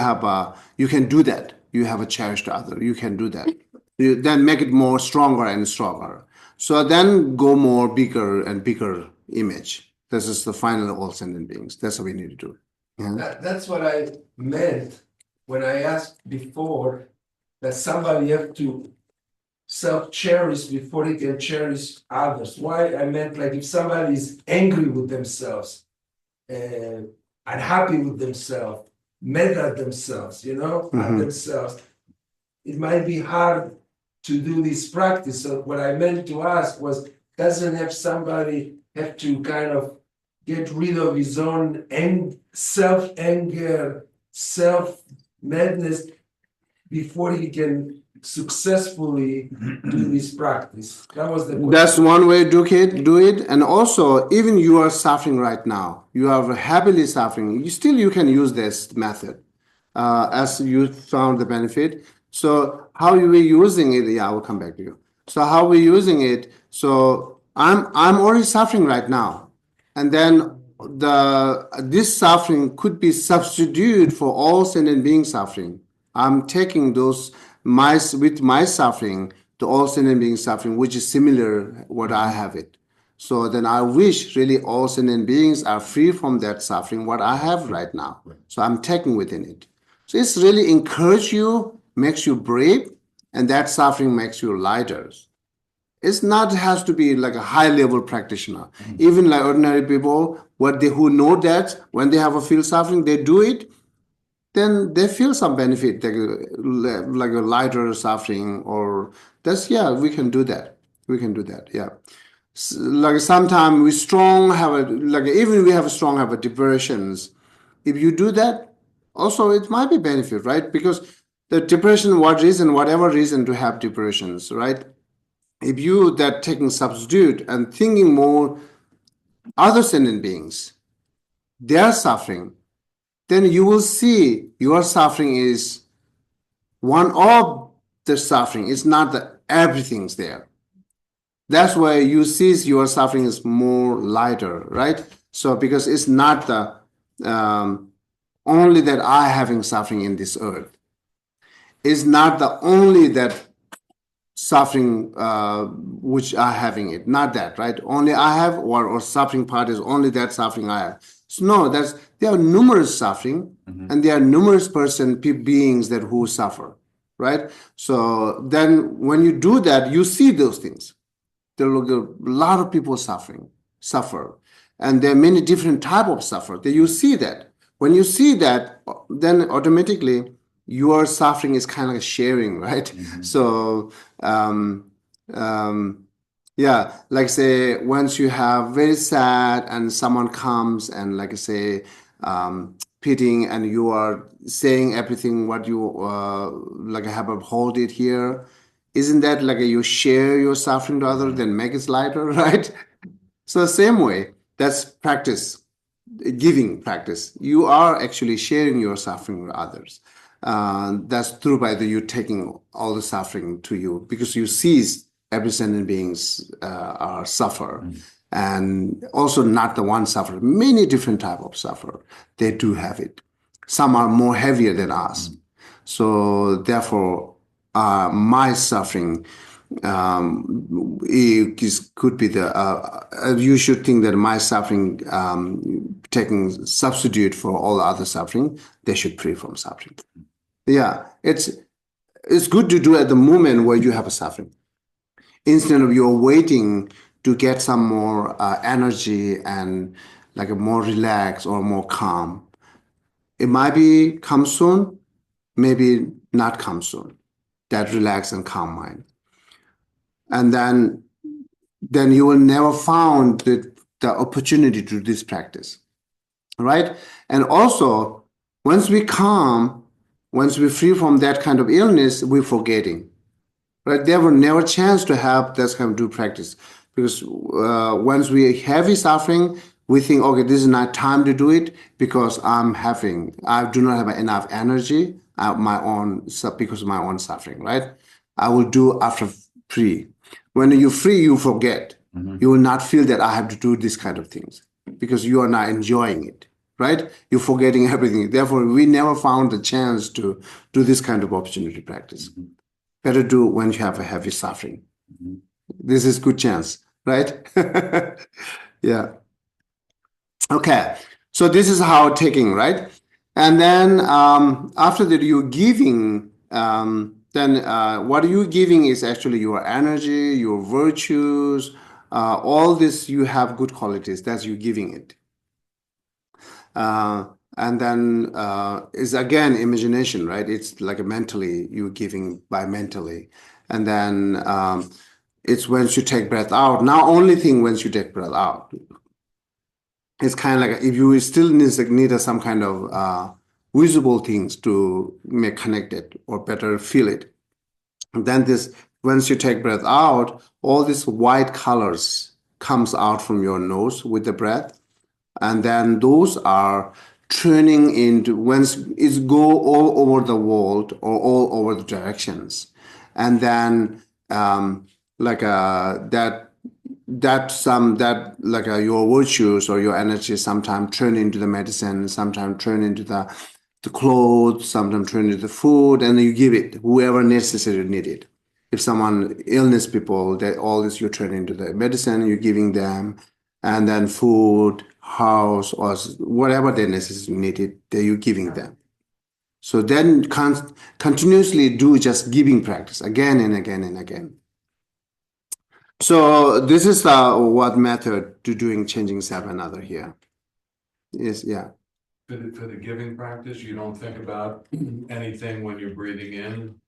can do that. You have a cherished other. You can do that. You then make it more stronger and stronger. So then go more bigger and bigger image. This is the final all sentient beings. That's what we need to do. Yeah. That's what I meant when I asked before that somebody have to self-cherish before he can cherish others. Why I meant like if somebody is angry with themselves, unhappy with themselves, mad at themselves, at themselves, it might be hard to do this practice. So what I meant to ask was, doesn't have somebody have to kind of get rid of his own self-anger, self-madness before he can successfully do this practice? That was the question. That's one way to do it. And also, even you are suffering right now, you are happily suffering, you can use this method as you found the benefit. So how you were using it, I will come back to you. So how we're using it, so I'm already suffering right now. And then this suffering could be substituted for all sentient being suffering. I'm taking those with my suffering to all sentient being suffering, which is similar what I have it. So then I wish really all sentient beings are free from that suffering what I have right now. So I'm taking within it. So it's really encourage you, makes you brave, and that suffering makes you lighter. It's not has to be like a high level practitioner. Even like ordinary people, who know that when they have a feel suffering, they do it, then they feel some benefit, like a lighter suffering, or we can do that. We can do that, yeah. Like sometimes we strong have even we have strong have a depressions. If you do that, also it might be benefit, right? Because the depression, whatever reason to have depressions, right? If you that taking substitute and thinking more other sentient beings, they are suffering, then you will see your suffering is one of the suffering. It's not that everything's there. That's why you see your suffering is more lighter, right? So because it's not the only that I having suffering in this earth. It's not the only that suffering which are having it, not that, right? Only I have, or suffering part is only that suffering I have. So no, there are numerous suffering, and there are numerous beings that who suffer, right? So then when you do that, you see those things. There are a lot of people suffer, and there are many different type of suffer. That you see that. When you see that, then automatically your suffering is kind of like sharing, right? So like say once you have very sad and someone comes and like say pitying, and you are saying everything what you like have a hold it here, isn't that like you share your suffering to others, then make it lighter, right? So same way, that's practice, giving practice. You are actually sharing your suffering with others. That's true by you taking all the suffering to you, because you see every sentient beings are suffer, and also not the one suffer. Many different type of suffer. They do have it. Some are more heavier than us. So therefore, my suffering could be you should think that my suffering taking substitute for all the other suffering, they should free from suffering. Yeah, it's good to do at the moment where you have a suffering, instead of you're waiting to get some more energy and like a more relaxed or more calm. It might be come soon, maybe not come soon. That relaxed and calm mind, and then you will never found the opportunity to do this practice, right? And also, once we calm, once we free from that kind of illness, we're forgetting, right? There were never chance to have this kind of do practice, because once we heavy suffering, we think, okay, this is not time to do it because I do not have enough energy, because of my own suffering, right? I will do after free. When you're free, you forget. You will not feel that I have to do this kind of things because you are not enjoying it, right? You're forgetting everything. Therefore, we never found the chance to do this kind of opportunity practice. Better do when you have a heavy suffering. This is good chance, right? Yeah. Okay. So this is how taking, right? And then after that, you're giving. Then what you're giving is actually your energy, your virtues, all this. You have good qualities. That's you giving it. And then is again imagination, right? It's like a mentally you're giving by mentally, and then it's once you take breath out. Now, only thing once you take breath out, it's kind of like if you still need some kind of visible things to make connected or better feel it. And then this once you take breath out, all these white colors comes out from your nose with the breath. And then those are turning into once it's go all over the world or all over the directions, and then your virtues or your energy sometimes turn into the medicine, sometimes turn into the clothes, sometimes turn into the food, and you give it whoever necessarily need it. If someone illness people, that all this you turn into the medicine, you're giving them, and then food, house, or whatever they necessarily needed, that you're giving them. So then continuously do just giving practice again and again and again. So this is what method to doing changing self another here. Is For the giving practice, you don't think about anything when you're breathing in,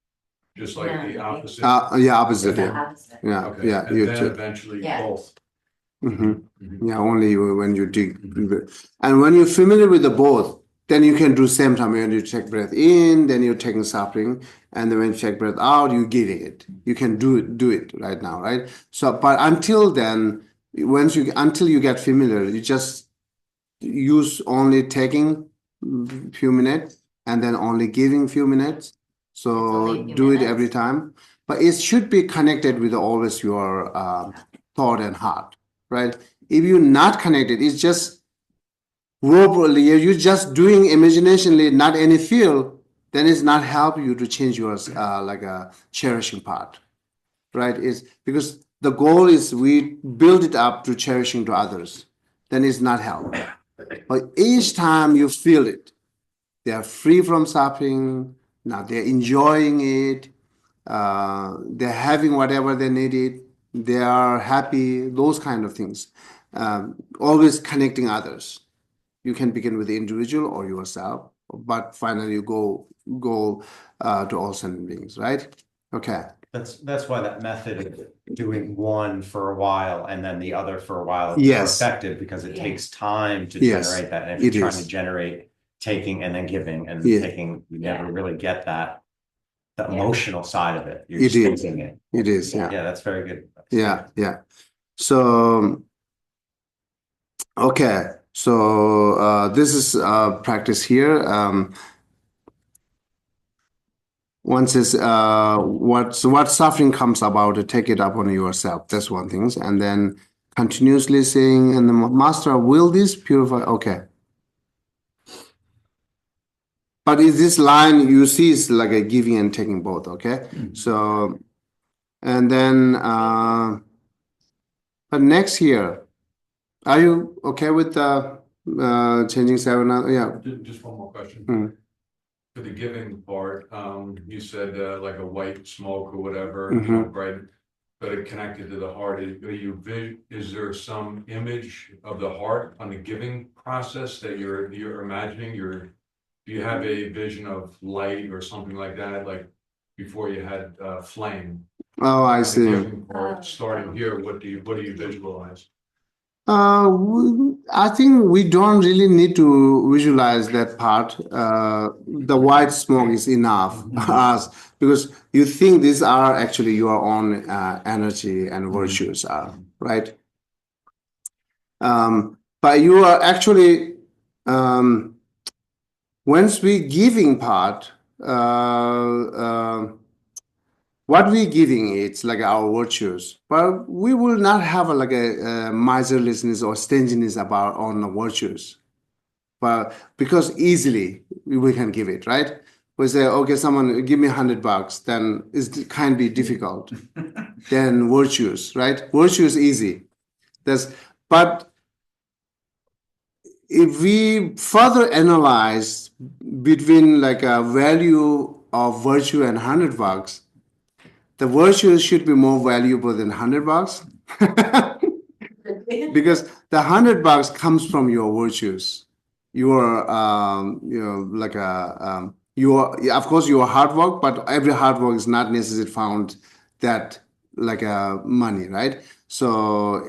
just like the opposite. Opposite. Yeah. Okay. Yeah. And You then too. eventually both. Yeah, only when you dig. And when you're familiar with the both, then you can do same time when you take breath in, then you're taking suffering, and then when you take breath out, you're giving it. You can do it right now, right? So, but until then, until you get familiar, you just use only taking few minutes and then only giving few minutes. So only a few do it minutes. every time, but it should be connected with always your thought and heart, right? If you're not connected, it's just verbally, you're just doing imaginationally, not any feel, then it's not help you to change your like a cherishing part, right? It's because the goal is we build it up to cherishing to others, then it's not help. But each time you feel it, they are free from suffering, now they're enjoying it, they're having whatever they needed, they are happy, those kind of things. Always connecting others. You can begin with the individual or yourself, but finally you go to all sentient beings, right? Okay. That's why that method of doing one for a while and then the other for a while is more Yes. effective because it takes time to Yes, generate that. And if it you're trying is. to generate taking and then giving and Yeah. taking, you never really get the Yeah. emotional side of it. You're It just is. thinking it. It is, yeah. Yeah, that's very good. Yeah. So, okay. So this is practice here. Once is what suffering comes about, to take it up on yourself. That's one thing. And then continuously saying, and the master, will this purify? Okay. But is this line you see is like a giving and taking both, okay? So, and then, but next here, are you okay with changing seven? Yeah. Just one more question. Mm. For the giving part, you said like a white smoke or whatever, you know, bright, but it connected to the heart. Is there some image of the heart on the giving process that you're imagining? Do you have a vision of light or something like that, like before you had flame? Oh, I The see. giving part, starting here, what do you visualize? I think we don't really need to visualize that part. The white smoke is enough us because you think these are actually your own energy and virtues are, right? But you are actually once we giving part, what what we're giving, it's like our virtues, but we will not have like a miserliness or stinginess about on the virtues. But because easily we can give it, right? We say, okay, someone give me $100, then it can be difficult. Then virtues, right? Virtues easy. But if we further analyze between like a value of virtue and $100, the virtues should be more valuable than $100 because the $100 comes from your virtues. Your like a of course your hard work, but every hard work is not necessarily found that like money, right? So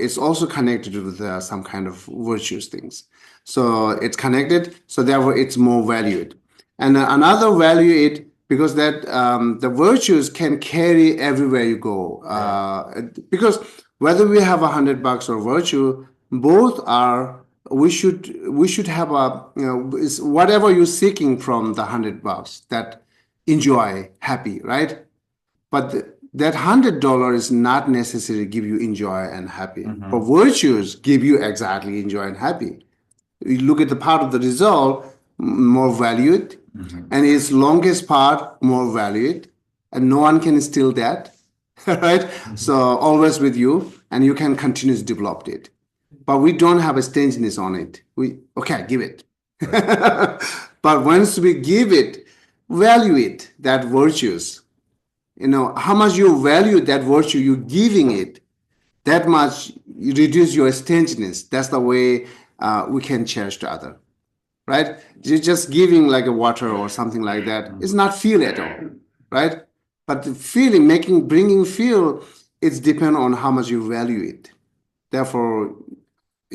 it's also connected with some kind of virtues things. So it's connected, so therefore it's more valued. And another value it because that the virtues can carry everywhere you go. Because whether we have $100 or virtue, both are we should have a is whatever you're seeking from the $100 that enjoy happy, right? But that $100 is not necessarily give you enjoy and happy. But virtues give you exactly enjoy and happy. You look at the part of the result, more valued, and its longest part more valued, and no one can steal that, right? So always with you, and you can continue to develop it. But we don't have a stinginess on it. Okay, give it. But once we give it, value it, that virtues. How much you value that virtue you're giving it, that much you reduce your stinginess. That's the way we can cherish the other, right? You're just giving like a water or something like that. It's not feel at all, right? But the feeling, bringing feel, it's depend on how much you value it. Therefore,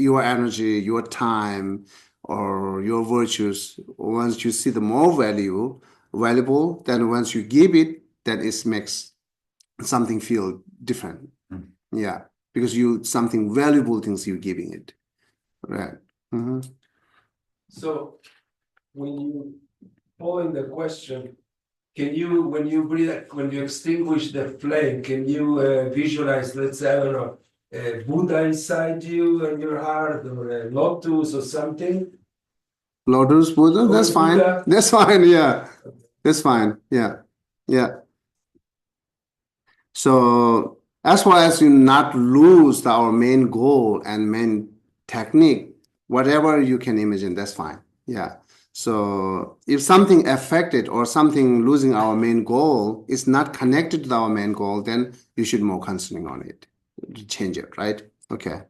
your energy, your time, or your virtues, once you see the more valuable, then once you give it, then it makes something feel different. Yeah, because something valuable things you're giving it. Right. So when you point the question, can you, when you extinguish the flame, can you visualize, let's say, I don't know, a Buddha inside you and your heart, or a lotus or something? Lotus Buddha, that's fine. Buddha? That's fine. Yeah, that's fine. Yeah, yeah. So as far as you not lose our main goal and main technique, whatever you can imagine, that's fine. Yeah. So if something affected or something losing our main goal is not connected to our main goal, then you should more concentrating on it to change it, right? Okay.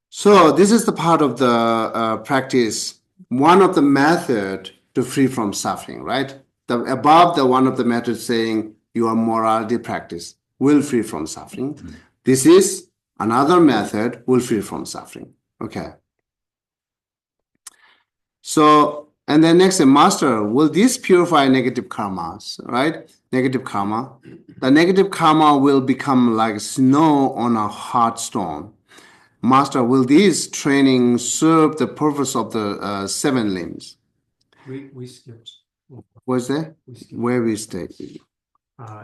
So this is the part of the practice, one of the method to free from suffering, right? Above the one of the methods saying your morality practice will free from suffering. This is another method will free from suffering. Okay. So, and then next, master, will this purify negative karmas, right? Negative karma. The negative karma will become like snow on a hot stone. Master, will this training serve the purpose of the 7 limbs? We skipped. Was there? Where we stay?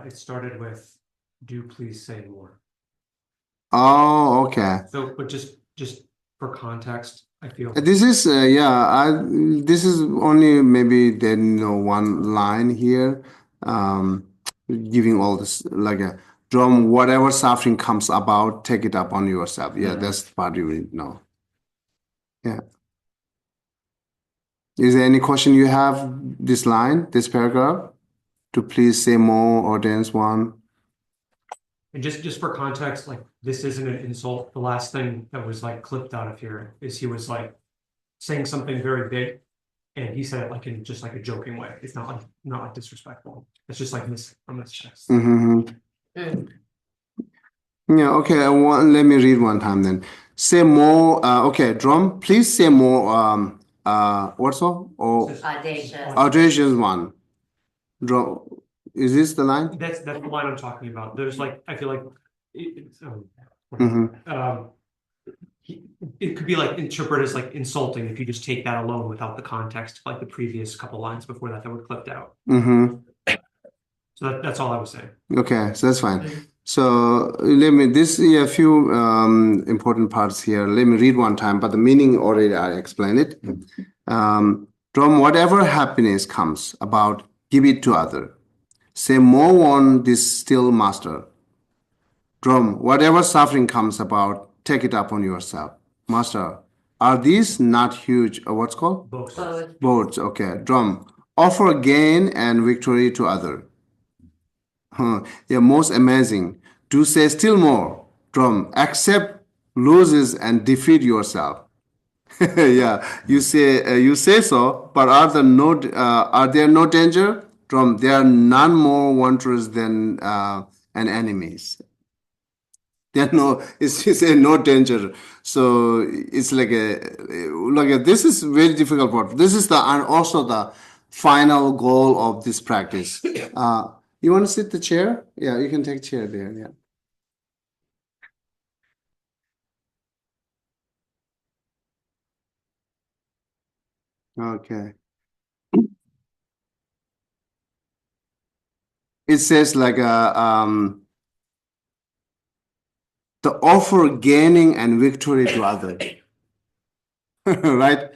It started with, do please say more. Oh, okay. So, but just for context, I feel This is this is only maybe one line here, giving all this like a drum. Whatever suffering comes about, take it up on yourself. Yeah, that's the part you need to know. Yeah. Is there any question you have? This line, this paragraph, to please say more or dance one. And just for context, like this isn't an insult. The last thing that was like clipped out of here is he was like saying something very big, and he said it like in just like a joking way. It's not like disrespectful. It's just like from his chest. Yeah. Okay. Let me read one time then. Say more. Okay, drum. Please say more. What's all? Or audacious one. Drum. Is this the line? That's the line I'm talking about. There's like, I feel like it could be like interpreted as like insulting if you just take that alone without the context, like the previous couple lines before that were clipped out. So that's all I was saying. Okay, so that's fine. So this is a few important parts here. Let me read one time, but the meaning already I explained it. From whatever happiness comes about, give it to other. Say more on this still master. From whatever suffering comes about, take it upon yourself. Master, are these not huge, what's called? Both. Boats, okay. Drum, offer gain and victory to other. Yeah, most amazing. To say still more. Drum, accept loses and defeat yourself. Yeah, you say so, but are there no danger? Drum, there are none more wondrous than an enemies. There are no, it's you say no danger. So it's this is very difficult part. This is and also the final goal of this practice. You want to sit the chair? Yeah, you can take chair there. Yeah. Okay. It says the offer gaining and victory to others. Right?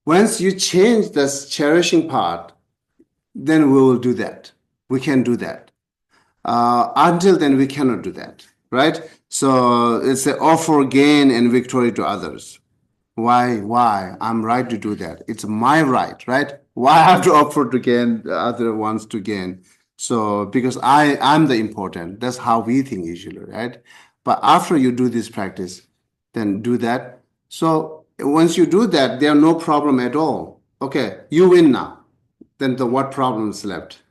Once you change this cherishing part, then we will do that. We can do that. Until then, we cannot do that, right? So it's an offer gain and victory to others. Why? I'm right to do that. It's my right, right? Why I have to offer to gain, the other ones to gain? So because I'm the important. That's how we think usually, right? But after you do this practice, then do that. So once you do that, there are no problem at all. Okay, you win now. Then what problems left?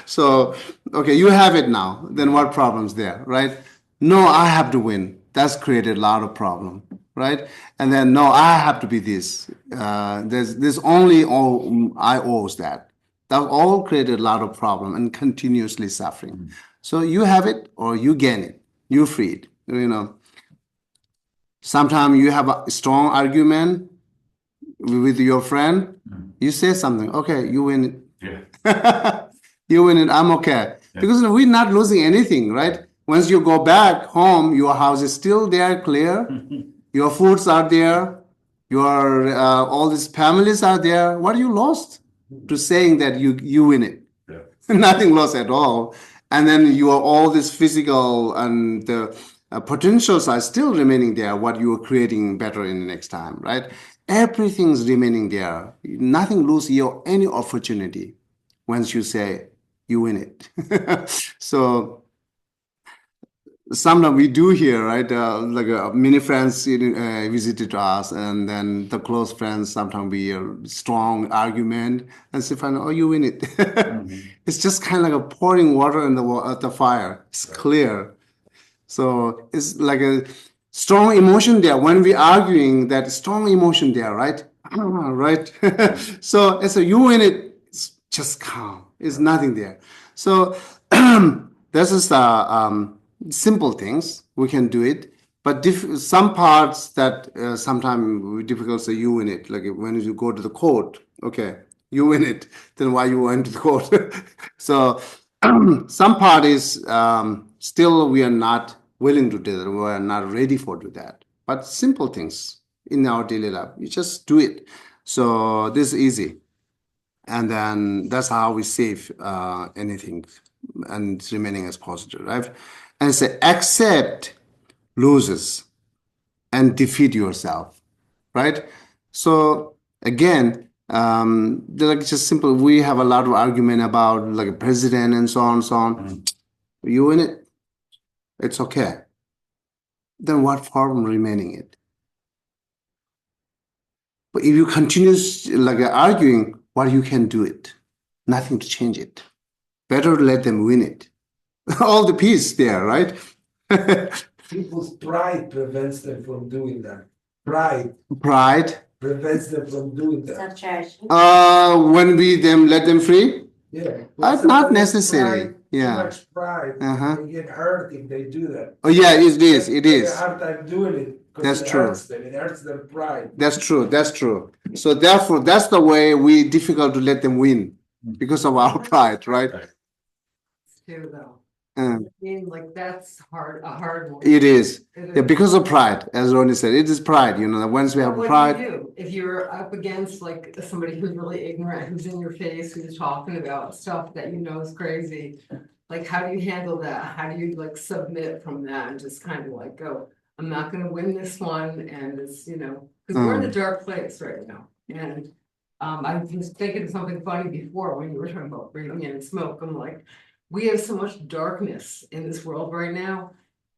So, okay, you have it now. Then what problems there, right? No, I have to win. That's created a lot of problem, right? And then no, I have to be this. There's only all I owes that. That all created a lot of problem and continuously suffering. So you have it or you gain it. You free it. Sometimes you have a strong argument with your friend. You say something. Okay, you win it. Yeah. You win it. I'm okay. Yeah. Because we're not losing anything, right? Once you go back home, your house is still there, clear. Your foods are there. Your all these families are there. What you lost to saying that you win it? Yeah. Nothing lost at all. And then all this physical and the potentials are still remaining there. What you are creating better in the next time, right? Everything's remaining there. Nothing lose your any opportunity once you say you win it. So sometimes we do here, right? Many friends visited us, and then the close friends sometimes we strong argument and say, "Oh, you win it." It's just kind of like a pouring water in the fire. It's clear. So it's like a strong emotion there. When we arguing, that strong emotion there, right? Right? So it's you win it, it's just calm. It's nothing there. So this is the simple things. We can do it. But some parts that sometimes difficult say you win it. Like when you go to the court, okay, you win it. Then why you went to the court? So some parties still we are not willing to do that. We are not ready for do that. But simple things in our daily life, you just do it. So this is easy. And then that's how we save anything and remaining as positive, right? And say accept loses and defeat yourself, right? So again, like just simple. We have a lot of argument about like a president and so on, so on. You win it, it's okay. Then what problem remaining it? But if you continue like arguing, what you can do it? Nothing to change it. Better let them win it. All the peace there, right? People's pride prevents them from doing that. Pride prevents them from doing that. When we let them free? Yeah. Not necessary. Yeah. Too much pride. They get hurt if they do that. Oh yeah, it is. It They is. have a hard time doing it. That's it true. Hurts them. It hurts their pride. That's true. That's true. So therefore, that's the way we difficult to let them win because of our pride, right? too, though. Uh, I mean, like, that's a hard one. it is. It Yeah, is. because of pride, as Ronnie said, it is pride. You know, that once we have What do pride, you do if you're up against like somebody who's really ignorant, who's in your face, who's talking about stuff that you know is crazy? Like, how do you handle that? How do you like submit from that and just kind of like go, I'm not gonna win this one, and it's, you know, because we're in a dark place right now. And I was thinking of something funny before when you were talking about breathing in smoke. I'm like, we have so much darkness in this world right now.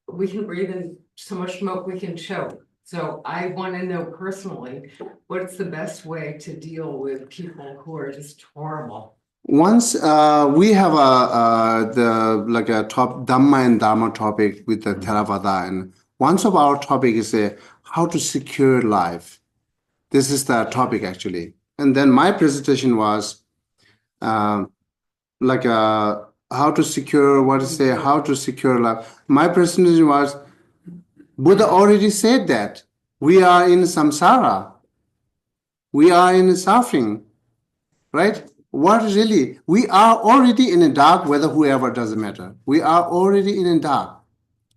We can breathe in so much smoke, we can choke. So I want to know personally, what's the best way to deal with people who are just horrible? once we have the like a top Dhamma and Dharma topic with the Theravada, and one of our topic is how to secure life. This is the topic actually. And then my presentation was like how to secure, what to say, how to secure life. My presentation was, Buddha already said that we are in samsara. We are in suffering, right? What really? We are already in a dark, whether whoever doesn't matter. We are already in a dark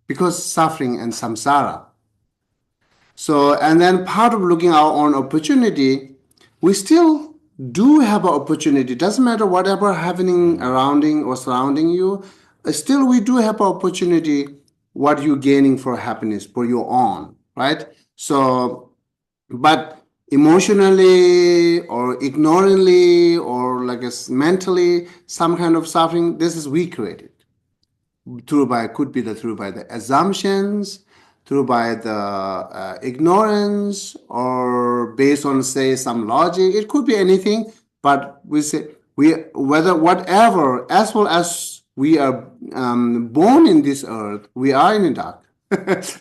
because suffering and samsara. So, and then part of looking our own opportunity, we still do have an opportunity. Doesn't matter whatever happening around or surrounding you, still we do have an opportunity what you're gaining for happiness for your own, right? So, but emotionally or ignorantly or like mentally, some kind of suffering, this is we created. Through the assumptions, through by the ignorance, or based on say some logic. It could be anything, but we say whether whatever, as well as we are born in this earth, we are in the dark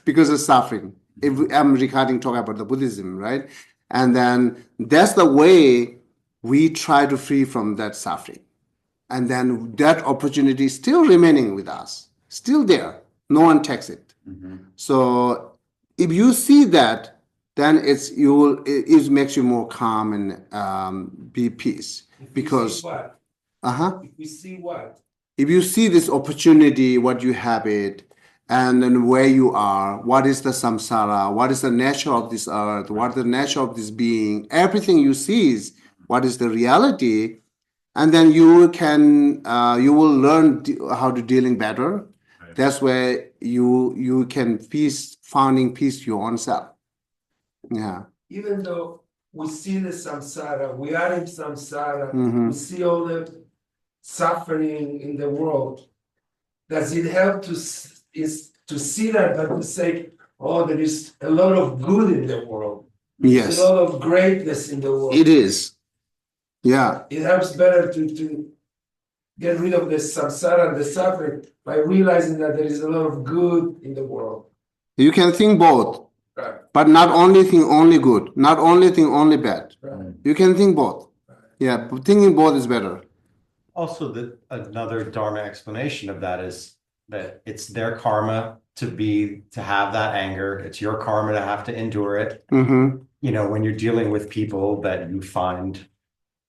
because of suffering. If I'm talking about the Buddhism, right? And then that's the way we try to free from that suffering. And then that opportunity is still remaining with us, still there. No one takes it. So if you see that, then it makes you more calm and be peace. Because if we see what? If you see this opportunity, what you have it, and then where you are, what is the samsara, what is the nature of this earth, what is the nature of this being, everything you see is what is the reality. And then you will learn how to dealing better. Right. That's where you can finding peace your own self. Yeah. Even though we see the samsara, we are in samsara, we see all the suffering in the world. Does it help to see that, but to say, oh, there is a lot of good in the world. Yes. There's a lot of greatness in the world. It is. Yeah. It helps better to get rid of the samsara and the suffering by realizing that there is a lot of good in the world. You can think both, right. But not only think only good, not only think only bad. Right. You can think both. Right. Yeah, but thinking both is better. Also, another Dharma explanation of that is that it's their karma to have that anger. It's your karma to have to endure it. You know, when you're dealing with people that you find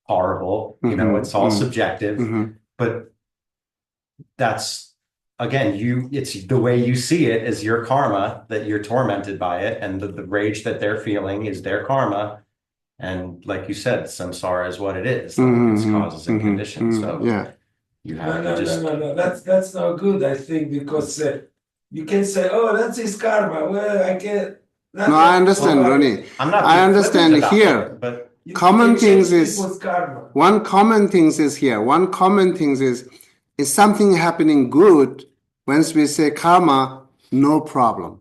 horrible, you know, it's all subjective, but that's, again, it's the way you see it is your karma, that you're tormented by it, and the rage that they're feeling is their karma. And like you said, samsara is what it is. It's causes and conditions. So yeah, you have no. That's not good, I think, because you can say, oh, that's his karma. Well, I can't. No, I understand, Ronnie. I understand here. But common things is one common things is here. One common things is something happening good. Once we say karma, no problem.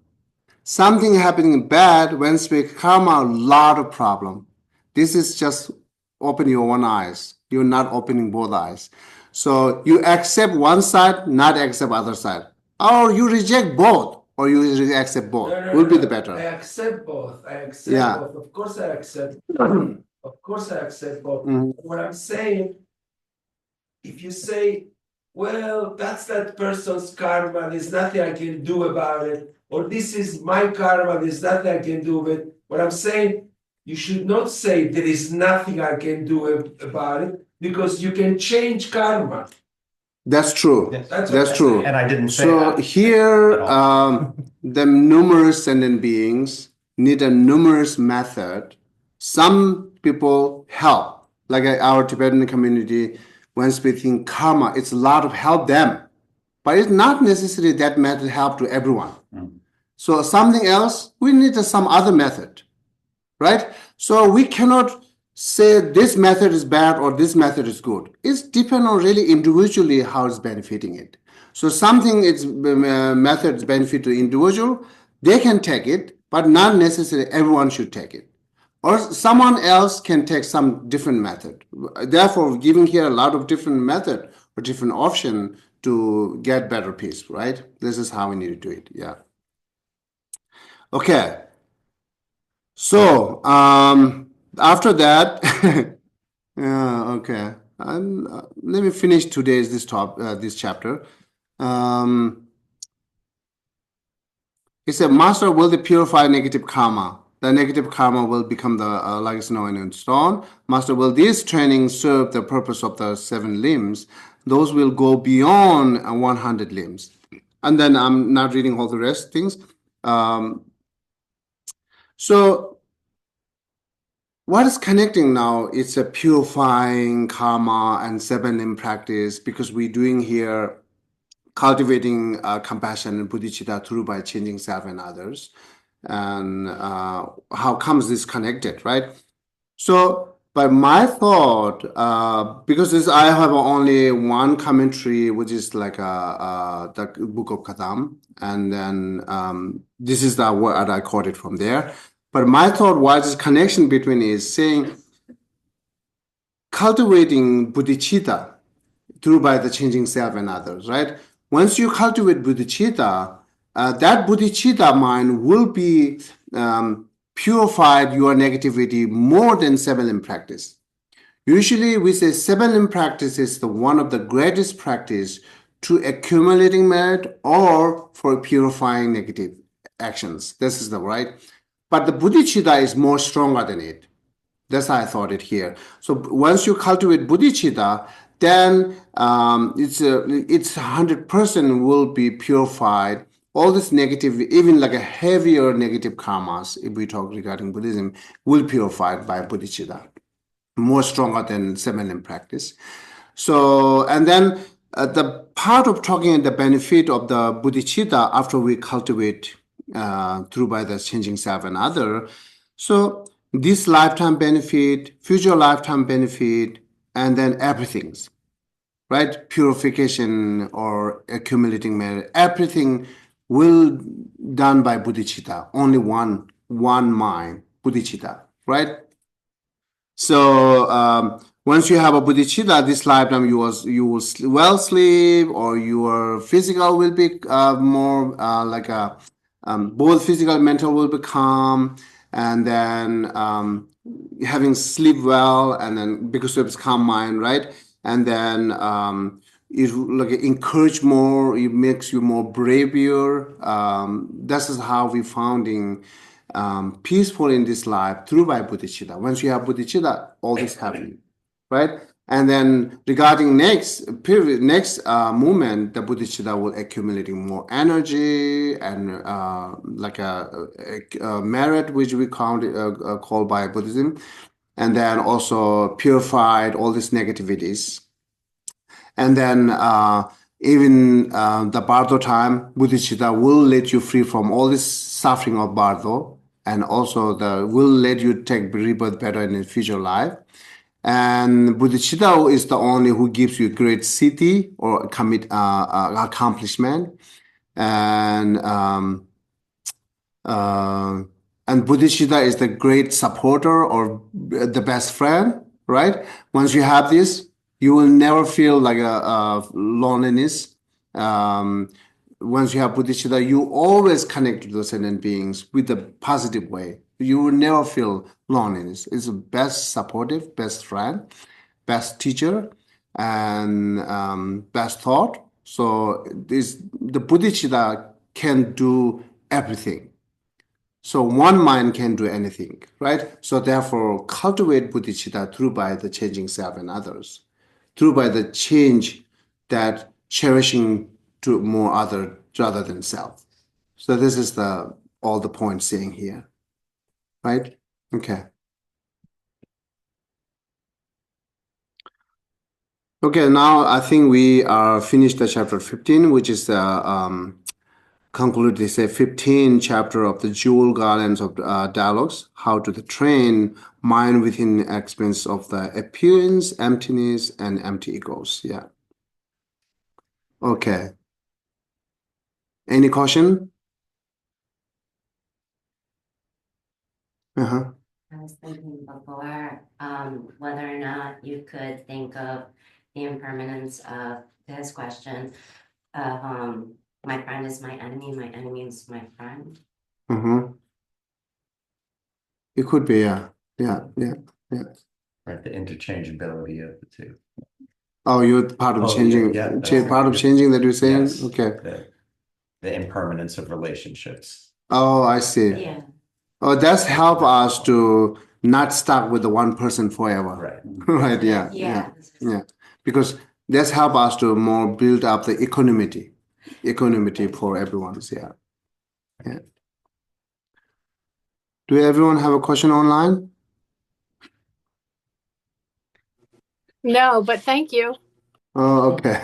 Something happening bad. Once we karma, a lot of problem. This is just open your one eyes. You're not opening both eyes. So you accept one side, not accept other side, or you reject both. Or you accept both. Will be the better. I accept both. Both. Of course I accept. Of course I accept both. What I'm saying, if you say, well, that's that person's karma, there's nothing I can do about it, or this is my karma, there's nothing I can do with it. What I'm saying, you should not say there is nothing I can do about it, because you can change karma. That's true. Yes. That's true. And I didn't say So that here, at all. the numerous sentient beings need a numerous method. Some people help, like our Tibetan community, once we think karma, it's a lot of help them, but it's not necessarily that method help to everyone. So something else, we need some other method, right? So we cannot say this method is bad or this method is good. It's depend on really individually how it's benefiting it. So something it's methods benefit to individual, they can take it, but not necessarily everyone should take it. Or someone else can take some different method. Therefore, giving here a lot of different method or different option to get better peace, right? This is how we need to do it. Yeah. Okay. So after that, okay. Let me finish today's this chapter. It said, Master, will the purify negative karma? The negative karma will become the like snow and stone. Master, will this training serve the purpose of the 7 limbs? Those will go beyond 100 limbs. And then I'm not reading all the rest things. So what is connecting now? It's a purifying karma and 7 limb practice, because we're doing here cultivating compassion and bodhicitta through by changing self and others. And how comes this connected, right? So, but my thought, because I have only one commentary, which is like the book of Kadam, and then this is the word I quoted from there. But my thought was this connection between is saying cultivating bodhicitta through by the changing self and others, right? Once you cultivate bodhicitta, that bodhicitta mind will be purified your negativity more than 7 limb practice. Usually we say 7 limb practice is the one of the greatest practice to accumulating merit or for purifying negative actions. This is the right. But the bodhicitta is more stronger than it. That's how I thought it here. So once you cultivate bodhicitta, then it's 100% will be purified. All this negative, even like a heavier negative karmas, if we talk regarding Buddhism, will be purified by bodhicitta, more stronger than 7 limb practice. So, and then the part of talking the benefit of the bodhicitta after we cultivate through by the changing self and other. So this lifetime benefit, future lifetime benefit, and then everything's, right? Purification or accumulating merit, everything will done by bodhicitta, only one mind, bodhicitta, right? So once you have a bodhicitta, this lifetime you will well sleep, or your physical will be more like a both physical and mental will become, and then having sleep well, and then because of its calm mind, right? And then it like encourage more, it makes you more braver. This is how we founding peaceful in this life through by bodhicitta. Once you have bodhicitta, all this happening, right? And then regarding next movement, the bodhicitta will accumulating more energy and like a merit, which we call by Buddhism, and then also purified all these negativities. And then even the Bardo time, bodhicitta will let you free from all this suffering of Bardo, and also will let you take rebirth better in the future life. And bodhicitta is the only who gives you great siddhi or accomplishment, and bodhicitta is the great supporter or the best friend, right? Once you have this, you will never feel like a loneliness. Once you have bodhicitta, you always connect to the sentient beings with a positive way. You will never feel loneliness. It's the best supportive, best friend, best teacher, and best thought. So the bodhicitta can do everything. So one mind can do anything, right? So therefore, cultivate bodhicitta through by the changing self and others, through by the change that cherishing to more other rather than self. So this is all the point saying here, right? Okay. Okay, now I think we are finished the chapter 15, which is the conclude this 15 chapter of the jewel garlands of dialogues, how to train mind within experience of the appearance, emptiness, and empty egos. Yeah. Okay. Any caution? Uh-huh. I was thinking before, whether or not you could think of the impermanence of this question of, my friend is my enemy is my friend. Mm-hmm. It could be, yeah. Yeah. Right, the interchangeability of the two. Oh, you're part of changing, part of changing that you're saying? Yes, Okay. the impermanence of relationships. Oh, I see. Yeah. Oh, that's help us to not stuck with the one person forever. Right. Right, yeah. Because that's help us to more build up the equanimity for everyone's, yeah. Do everyone have a question online? No, but thank you. Oh, okay.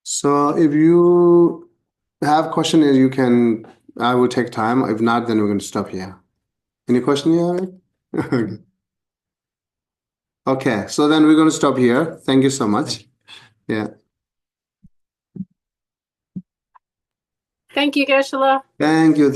So if you have question, you can, I will take time. If not, then we're going to stop here. Any question you have? Okay, so then we're going to stop here. Thank you so much. Yeah. Thank you, Geshe. Thank you.